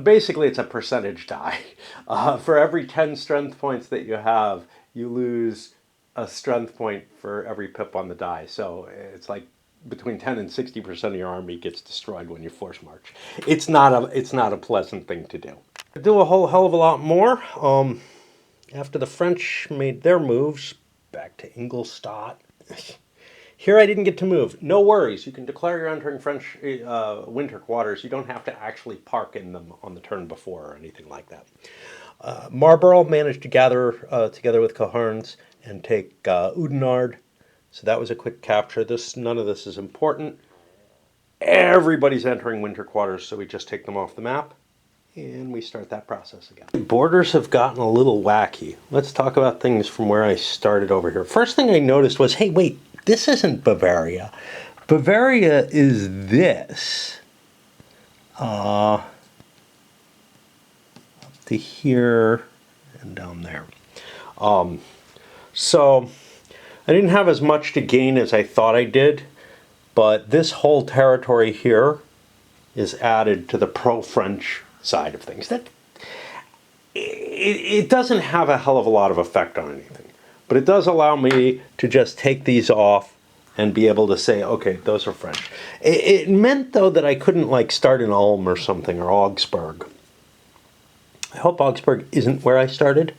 basically, it's a percentage die. For every 10 strength points that you have, you lose a strength point for every pip on the die. So it's like between 10 and 60% of your army gets destroyed when you force march. It's not a pleasant thing to do. I do a whole hell of a lot more. After the French made their moves, back to Ingolstadt. Here I didn't get to move. No worries. You can declare you're entering French winter quarters. You don't have to actually park in them on the turn before or anything like that. Marlborough managed to gather together with Cohernes and take Oudenarde. So that was a quick capture. None of this is important. Everybody's entering winter quarters, so we just take them off the map. And we start that process again. Borders have gotten a little wacky. Let's talk about things from where I started over here. First thing I noticed was, hey, wait, this isn't Bavaria. Bavaria is this. Up to here and down there. So I didn't have as much to gain as I thought I did, but this whole territory here is added to the pro-French side of things. That it doesn't have a hell of a lot of effect on anything, but it does allow me to just take these off and be able to say, okay, those are French. It meant, though, that I couldn't, like, start in Ulm or something, or Augsburg. I hope Augsburg isn't where I started.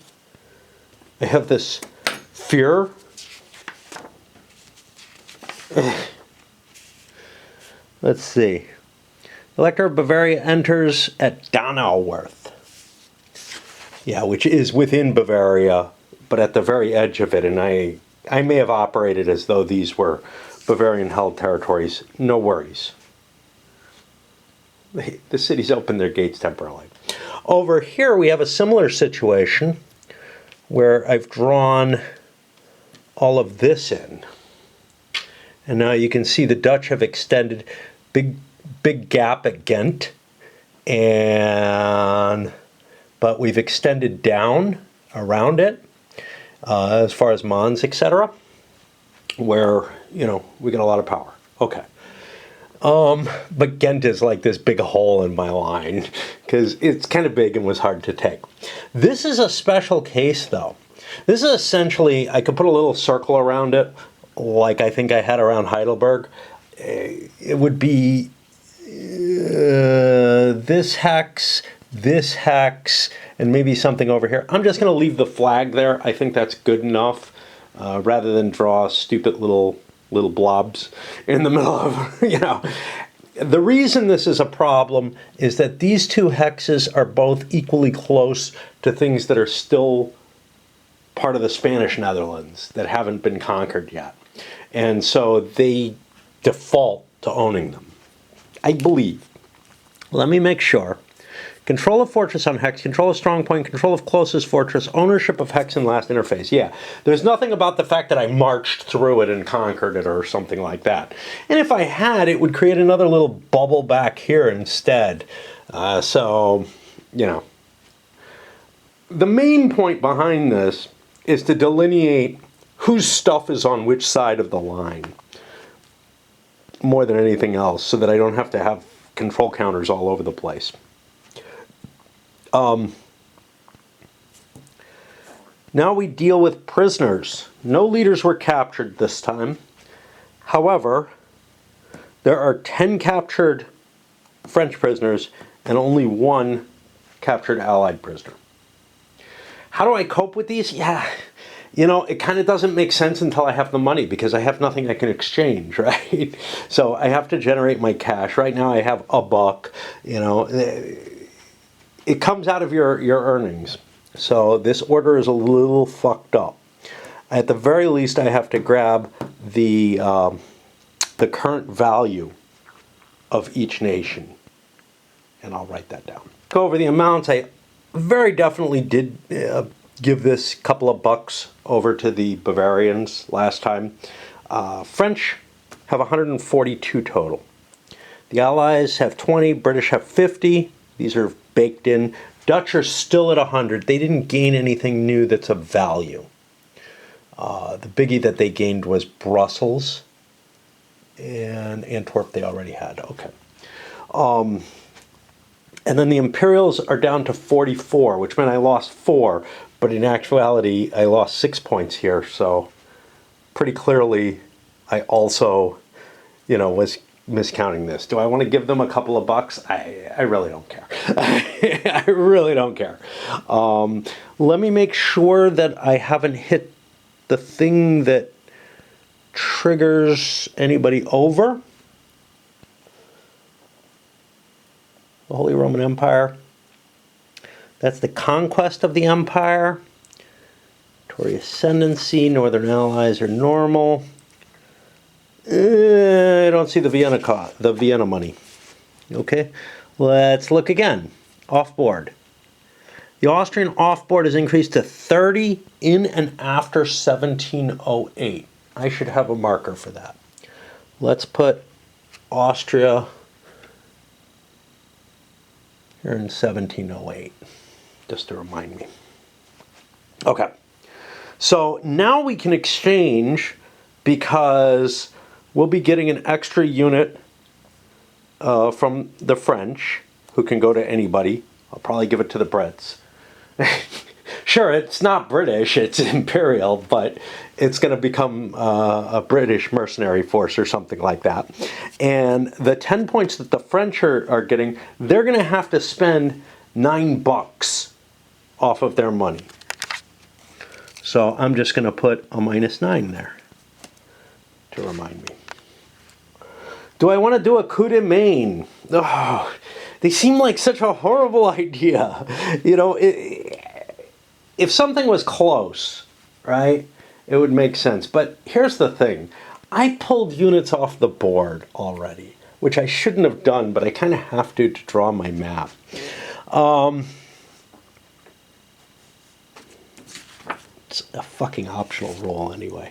I have this fear. Let's see. Elector of Bavaria enters at Donauwörth. Yeah, which is within Bavaria, but at the very edge of it. And I may have operated as though these were Bavarian-held territories. No worries. The cities opened their gates temporarily. Over here we have a similar situation where I've drawn all of this in. And now you can see the Dutch have extended big gap at Ghent, but we've extended down around it as far as Mons, etc., where, you know, we get a lot of power. Okay. But Ghent is like this big hole in my line because it's kind of big and was hard to take. This is a special case, though. This is essentially, I could put a little circle around it, like I think I had around Heidelberg. It would be this hex, and maybe something over here. I'm just going to leave the flag there. I think that's good enough, rather than draw stupid little blobs in the middle of, you know. The reason this is a problem is that these two hexes are both equally close to things that are still part of the Spanish Netherlands that haven't been conquered yet. And so they default to owning them, I believe. Let me make sure. Control of fortress on hex, control of strong point, control of closest fortress, ownership of hex and last interface. Yeah, there's nothing about the fact that I marched through it and conquered it or something like that. And if I had, it would create another little bubble back here instead. So, you know. The main point behind this is to delineate whose stuff is on which side of the line, more than anything else, so that I don't have to have control counters all over the place. Now we deal with prisoners. No leaders were captured this time. However, there are 10 captured French prisoners and only 1 captured Allied prisoner. How do I cope with these? Yeah, you know, it kind of doesn't make sense until I have the money, because I have nothing I can exchange, right? So I have to generate my cash. Right now I have $1, you know. It comes out of your earnings. So this order is a little fucked up. At the very least, I have to grab the current value of each nation. And I'll write that down. Go over the amounts. I very definitely did give this couple of bucks over to the Bavarians last time. French have 142 total. The Allies have 20, British have 50. These are baked in. Dutch are still at 100. They didn't gain anything new that's of value. The biggie that they gained was Brussels, and Antwerp they already had. Okay. And then the Imperials are down to 44, which meant I lost 4, but in actuality I lost 6 points here, so pretty clearly I also, you know, was miscounting this. Do I want to give them a couple of bucks? I really don't care. I really don't care. Let me make sure that I haven't hit the thing that triggers anybody over. The Holy Roman Empire. That's the conquest of the empire. Tory ascendancy. Northern allies are normal. I don't see the Vienna money. Okay, let's look again. off-board. The Austrian off-board is increased to 30 in and after 1708. I should have a marker for that. Let's put Austria here in 1708, just to remind me. Okay, so now we can exchange because we'll be getting an extra unit from the French, who can go to anybody. I'll probably give it to the Brits. Sure, it's not British, it's Imperial, but it's going to become a British mercenary force or something like that. And the 10 points that the French are getting, they're going to have to spend $9 off of their money. So I'm just going to put a -9 there to remind me. Do I want to do a coup de main? Oh, they seem like such a horrible idea. You know, if something was close, right, it would make sense. But here's the thing. I pulled units off the board already, which I shouldn't have done, but I kind of have to draw my map. It's a fucking optional rule anyway.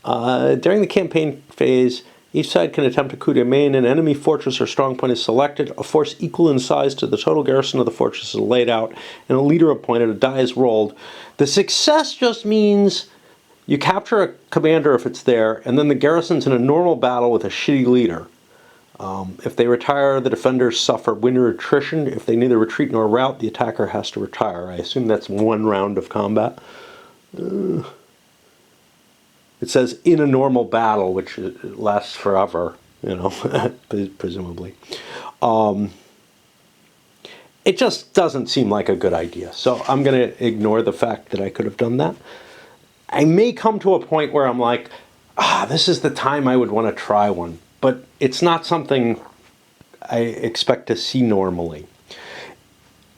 During the campaign phase, each side can attempt a coup de main. An enemy fortress or strong point is selected. A force equal in size to the total garrison of the fortress is laid out, and a leader appointed. A die is rolled. The success just means you capture a commander if it's there, and then the garrison's in a normal battle with a shitty leader. If they retire, the defenders suffer win or attrition. If they neither retreat nor rout, the attacker has to retire. I assume that's 1 round of combat. It says in a normal battle, which lasts forever, you know, presumably. It just doesn't seem like a good idea. So I'm going to ignore the fact that I could have done that. I may come to a point where I'm like, this is the time I would want to try one. But it's not something I expect to see normally.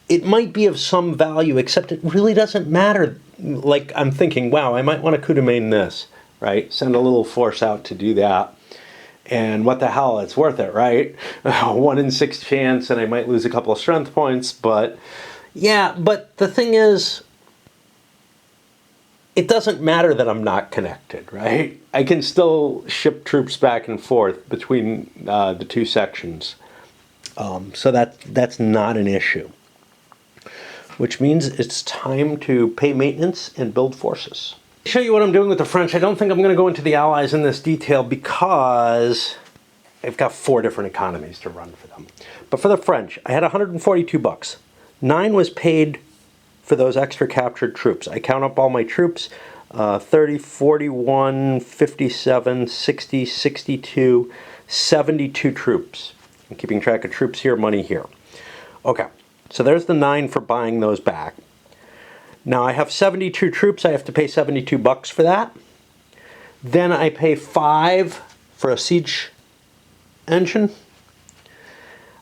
It might be of some value, except it really doesn't matter. Like, I'm thinking, wow, I might want to coup de main this. Right? Send a little force out to do that. And what the hell, it's worth it, right? 1 in 6 chance, and I might lose a couple of strength points, but yeah, but the thing is, it doesn't matter that I'm not connected, right? I can still ship troops back and forth between the 2 sections. So that's not an issue. Which means it's time to pay maintenance and build forces. Show you what I'm doing with the French. I don't think I'm going to go into the Allies in this detail because I've got 4 different economies to run for them. But for the French, I had $142. 9 was paid for those extra captured troops. I count up all my troops, 30, 41, 57, 60, 62, 72 troops. I'm keeping track of troops here, money here. Okay, so there's the 9 for buying those back. Now I have 72 troops, I have to pay $72 for that. Then I pay 5 for a siege engine.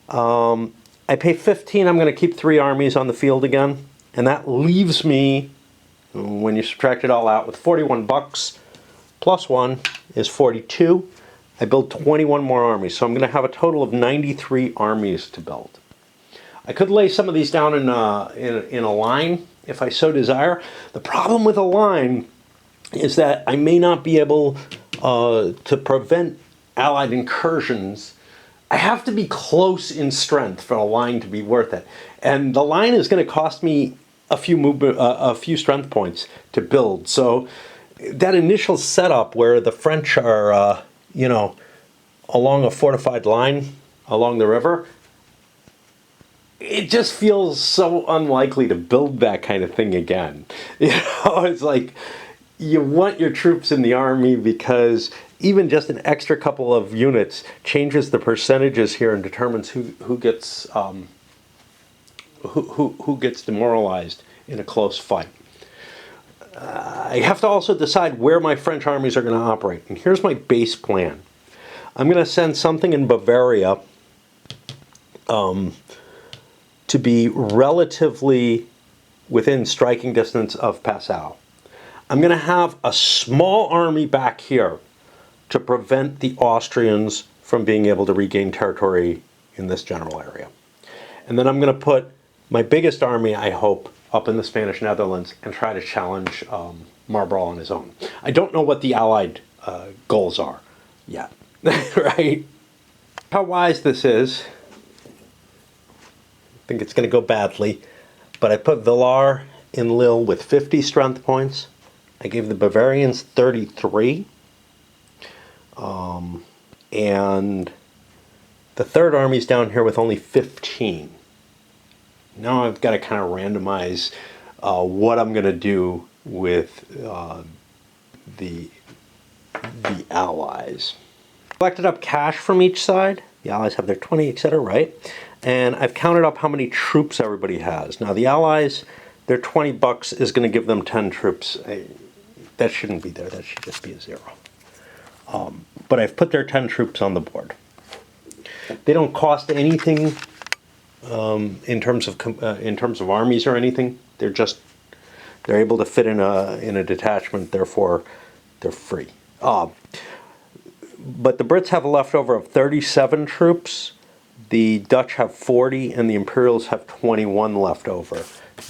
I pay 15, I'm going to keep 3 armies on the field again. And that leaves me, when you subtract it all out, with $41 plus 1 is 42. I build 21 more armies, so I'm going to have a total of 93 armies to build. I could lay some of these down in a line, if I so desire. The problem with a line is that I may not be able to prevent Allied incursions. I have to be close in strength for a line to be worth it. And the line is going to cost me a few strength points to build. So that initial setup where the French are, you know, along a fortified line along the river, it just feels so unlikely to build that kind of thing again. You know, it's like you want your troops in the army because even just an extra couple of units changes the percentages here and determines who gets demoralized in a close fight. I have to also decide where my French armies are going to operate. And here's my base plan. I'm going to send something in Bavaria to be relatively within striking distance of Passau. I'm going to have a small army back here to prevent the Austrians from being able to regain territory in this general area. And then I'm going to put my biggest army, I hope, up in the Spanish Netherlands and try to challenge Marlborough on his own. I don't know what the Allied goals are yet, right? How wise this is, I think it's going to go badly, but I put Villar in Lille with 50 strength points. I gave the Bavarians 33. And the Third Army's down here with only 15. Now I've got to kind of randomize what I'm going to do with the Allies. Collected up cash from each side. The Allies have their 20, etc., right? And I've counted up how many troops everybody has. Now the Allies, their 20 bucks is going to give them 10 troops. That shouldn't be there. That should just be a 0. But I've put their 10 troops on the board. They don't cost anything in terms of armies or anything. They're able to fit in a detachment. Therefore, they're free. But the Brits have a leftover of 37 troops. The Dutch have 40, and the Imperials have 21 left over.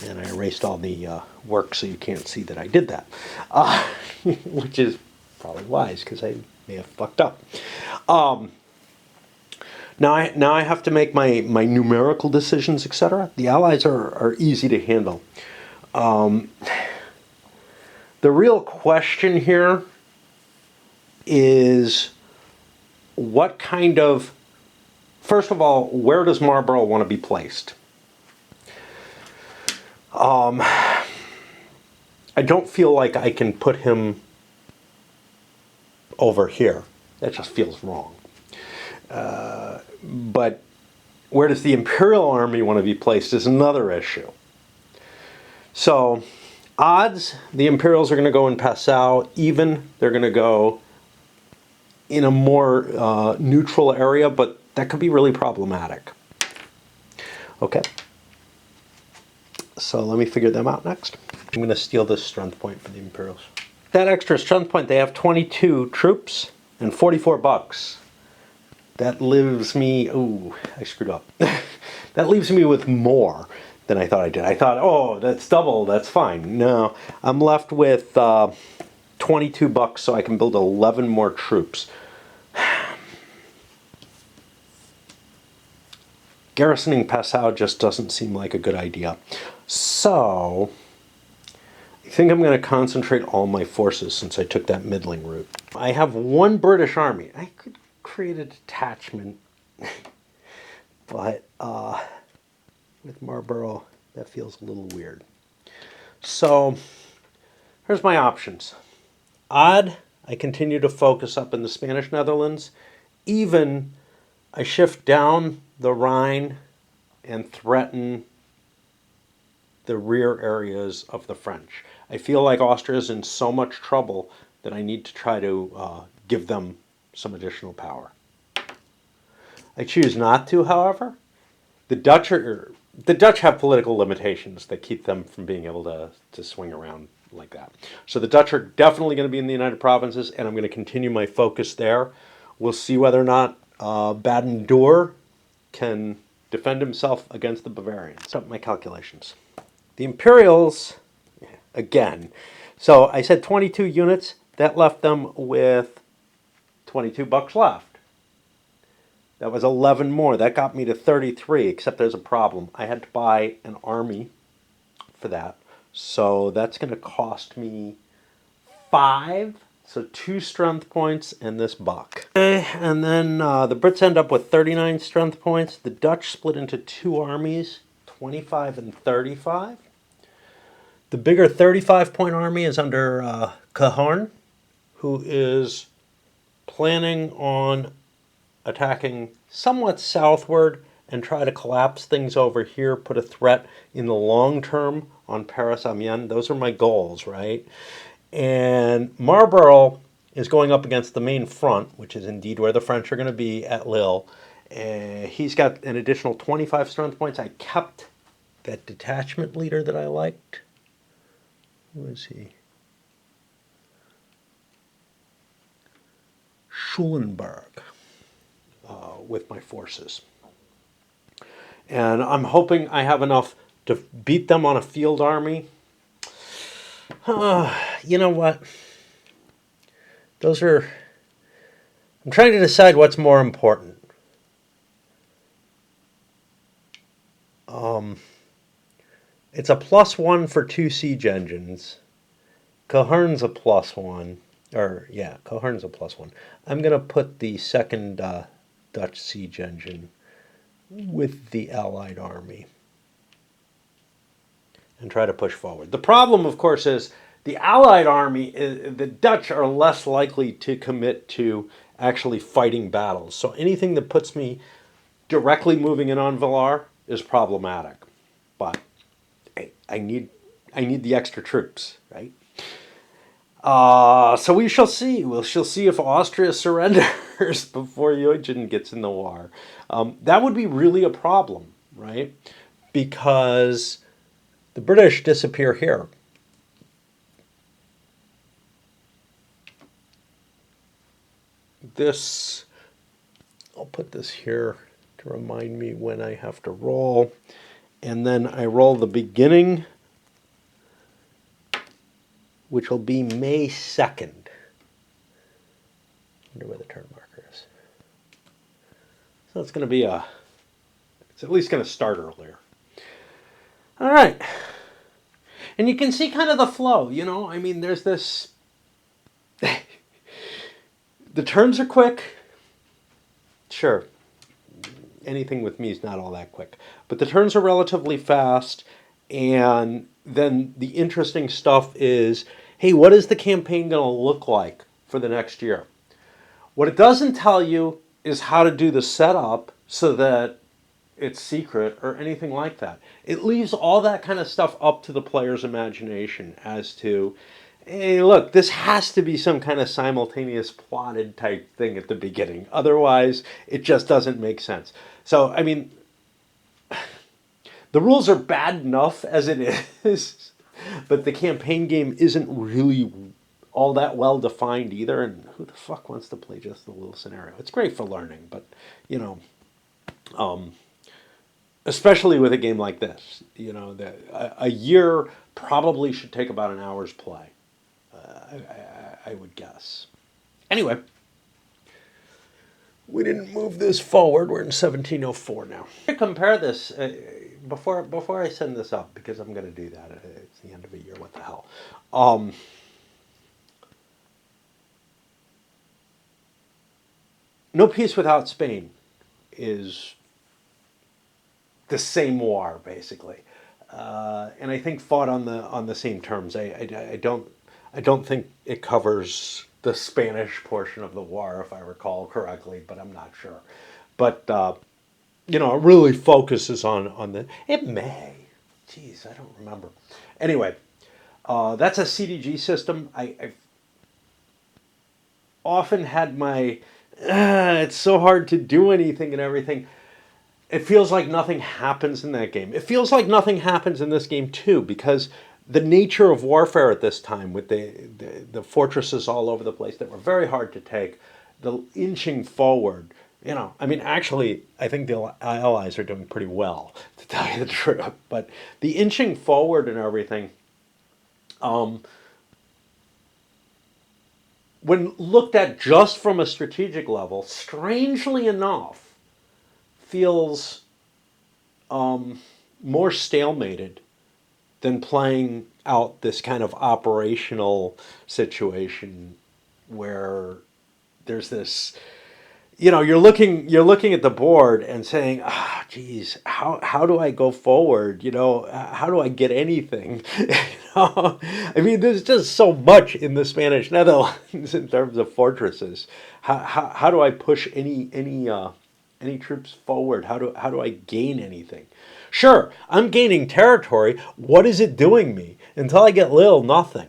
And I erased all the work so you can't see that I did that, which is probably wise because I may have fucked up. Now I have to make my numerical decisions, etc. The Allies are easy to handle. The real question here is what kind of, first of all, where does Marlborough want to be placed? I don't feel like I can put him over here. That just feels wrong. But where does the Imperial Army want to be placed is another issue. So, odds, the Imperials are going to go in Passau. Even, they're going to go in a more neutral area, but that could be really problematic. Okay. So let me figure them out next. I'm going to steal this strength point for the Imperials. That extra strength point, they have 22 troops and 44 bucks. That leaves me, ooh, I screwed up. That leaves me with more than I thought I did. I thought, oh, that's double, that's fine. No, I'm left with 22 bucks so I can build 11 more troops. Garrisoning Passau just doesn't seem like a good idea. So, I think I'm going to concentrate all my forces since I took that middling route. I have one British army. I could create a detachment, but with Marlborough, that feels a little weird. So, here's my options. Odd, I continue to focus up in the Spanish Netherlands. Even, I shift down the Rhine and threaten the rear areas of the French. I feel like Austria is in so much trouble that I need to try to give them some additional power. I choose not to, however. The Dutch have political limitations that keep them from being able to swing around like that. So the Dutch are definitely going to be in the United Provinces, and I'm going to continue my focus there. We'll see whether or not Baden-Dour can defend himself against the Bavarians. So my calculations. The Imperials, again, so I said 22 units. That left them with 22 bucks left. That was 11 more. That got me to 33, except there's a problem. I had to buy an army for that. So that's going to cost me 5. So 2 strength points and this buck. Okay, and then the Brits end up with 39 strength points. The Dutch split into 2 armies, 25 and 35. The bigger 35-point army is under Cahorn, who is planning on attacking somewhat southward and try to collapse things over here, put a threat in the long term on Paris, Amiens. Those are my goals, right? And Marlborough is going up against the main front, which is indeed where the French are going to be at Lille. He's got an additional 25 strength points. I kept that detachment leader that I liked. Who is he? Schulenberg. With my forces. And I'm hoping I have enough to beat them on a field army. You know what? Those are... I'm trying to decide what's more important. It's a +1 for 2 siege engines. Cohern's a +1. Cohern's a +1. I'm going to put the second Dutch siege engine with the Allied army and try to push forward. The problem, of course, is the Allied army, the Dutch are less likely to commit to actually fighting battles. So anything that puts me directly moving in on Villar is problematic. But hey, I need the extra troops, right? So we shall see. We shall see if Austria surrenders before Eugen gets in the war. That would be really a problem, right? Because the British disappear here. This, I'll put this here to remind me when I have to roll. And then I roll the beginning, which will be May 2nd. I wonder where the turn marker is. So it's going to be it's at least going to start earlier. All right. And you can see kind of the flow, you know? I mean, there's this... The turns are quick. Sure. Anything with me is not all that quick. But the turns are relatively fast. And then the interesting stuff is, hey, what is the campaign going to look like for the next year? What it doesn't tell you is how to do the setup so that it's secret or anything like that. It leaves all that kind of stuff up to the player's imagination as to, hey, look, this has to be some kind of simultaneous plotted type thing at the beginning. Otherwise, it just doesn't make sense. So, I mean, the rules are bad enough as it is, but the campaign game isn't really all that well defined either. And who the fuck wants to play just a little scenario? It's great for learning, but, you know, especially with a game like this, you know, a year probably should take about an hour's play. I would guess. Anyway, we didn't move this forward. We're in 1704 now. I compare this before I send this up, because I'm going to do that. It's the end of a year. What the hell? No Peace Without Spain is the same war, basically, and I think fought on the same terms. I don't think it covers the Spanish portion of the war, if I recall correctly, but I'm not sure. But you know, it really focuses on the. It may. Jeez, I don't remember. Anyway, that's a CDG system. I've often had my. It's so hard to do anything and everything. It feels like nothing happens in that game. It feels like nothing happens in this game too, because the nature of warfare at this time, with the fortresses all over the place that were very hard to take, the inching forward, you know, I mean, actually, I think the Allies are doing pretty well, to tell you the truth. But the inching forward and everything, when looked at just from a strategic level, strangely enough, feels more stalemated than playing out this kind of operational situation where there's this, you know, you're looking at the board and saying, geez, how do I go forward? You know, how do I get anything? You know? I mean, there's just so much in the Spanish Netherlands in terms of fortresses. How do I push any troops forward? How do I gain anything? Sure, I'm gaining territory. What is it doing me? Until I get Lille, nothing.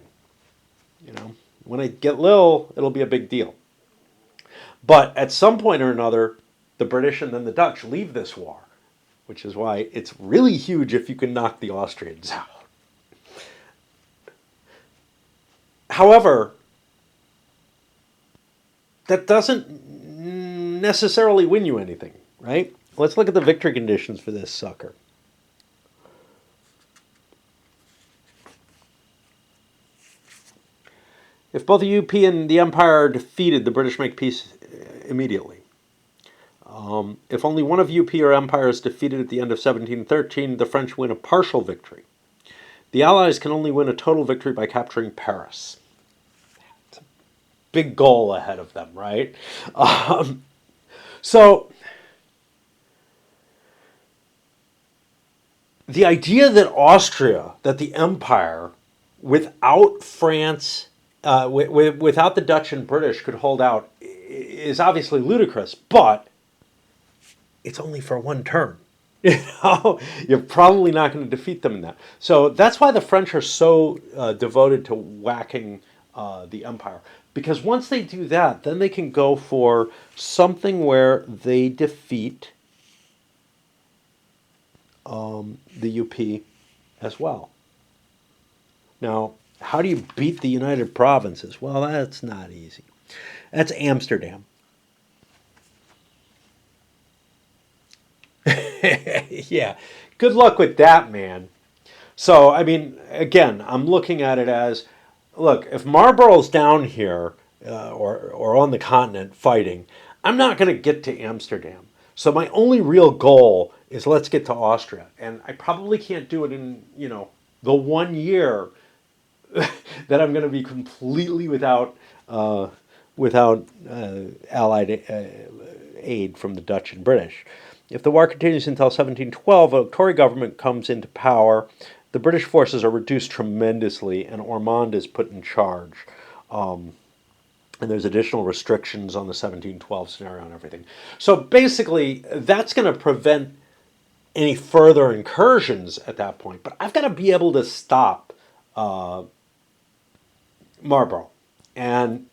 You know, when I get Lille, it'll be a big deal. But at some point or another, the British and then the Dutch leave this war, which is why it's really huge if you can knock the Austrians out. However, that doesn't necessarily win you anything, right? Let's look at the victory conditions for this sucker. If both the UP and the Empire are defeated, the British make peace immediately. If only one of UP or Empire is defeated at the end of 1713, the French win a partial victory. The Allies can only win a total victory by capturing Paris. It's a big goal ahead of them, right? So the idea that Austria, that the Empire, without France, without the Dutch and British, could hold out is obviously ludicrous, but it's only for one turn. You know, you're probably not going to defeat them in that. So that's why the French are so devoted to whacking the Empire. Because once they do that, then they can go for something where they defeat the UP as well. Now, how do you beat the United Provinces? Well, that's not easy. That's Amsterdam. Yeah, good luck with that, man. So, I mean, again, I'm looking at it as, look, if Marlborough's down here or on the continent fighting, I'm not going to get to Amsterdam. So my only real goal is let's get to Austria, and I probably can't do it in the 1 year that I'm going to be completely without Allied aid from the Dutch and British. If the war continues until 1712, a Tory government comes into power. The British forces are reduced tremendously, and Ormond is put in charge. And there's additional restrictions on the 1712 scenario and everything. So basically, that's going to prevent any further incursions at that point. But I've got to be able to stop Marlborough. And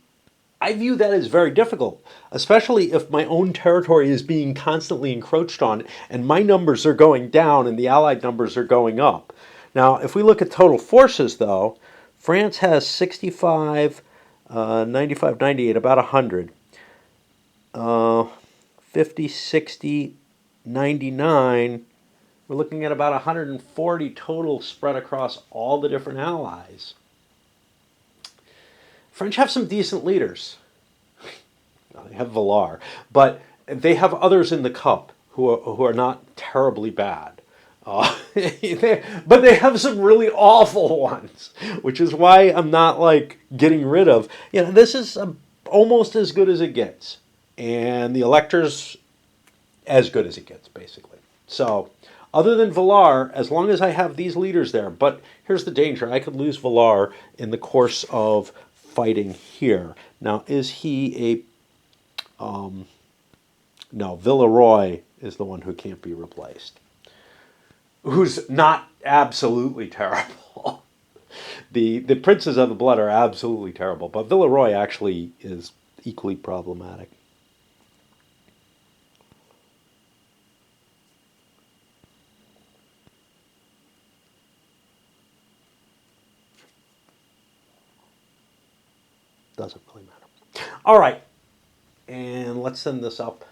I view that as very difficult, especially if my own territory is being constantly encroached on and my numbers are going down and the Allied numbers are going up. Now, if we look at total forces, though, France has 65, 95, 98, about 100. 50, 60, 99. We're looking at about 140 total spread across all the different allies. French have some decent leaders. They have Villars, but they have others in the cup who are not terribly bad. But they have some really awful ones, which is why I'm not like getting rid of. This is almost as good as it gets, and the electors as good as it gets, basically. So, other than Villars, as long as I have these leaders there, but here's the danger: I could lose Villars in the course of fighting here. Now, is he a no, Villeroy is the one who can't be replaced. Who's not absolutely terrible. The Princes of the Blood are absolutely terrible, but Villeroy actually is equally problematic. Doesn't really matter. All right, and let's send this up.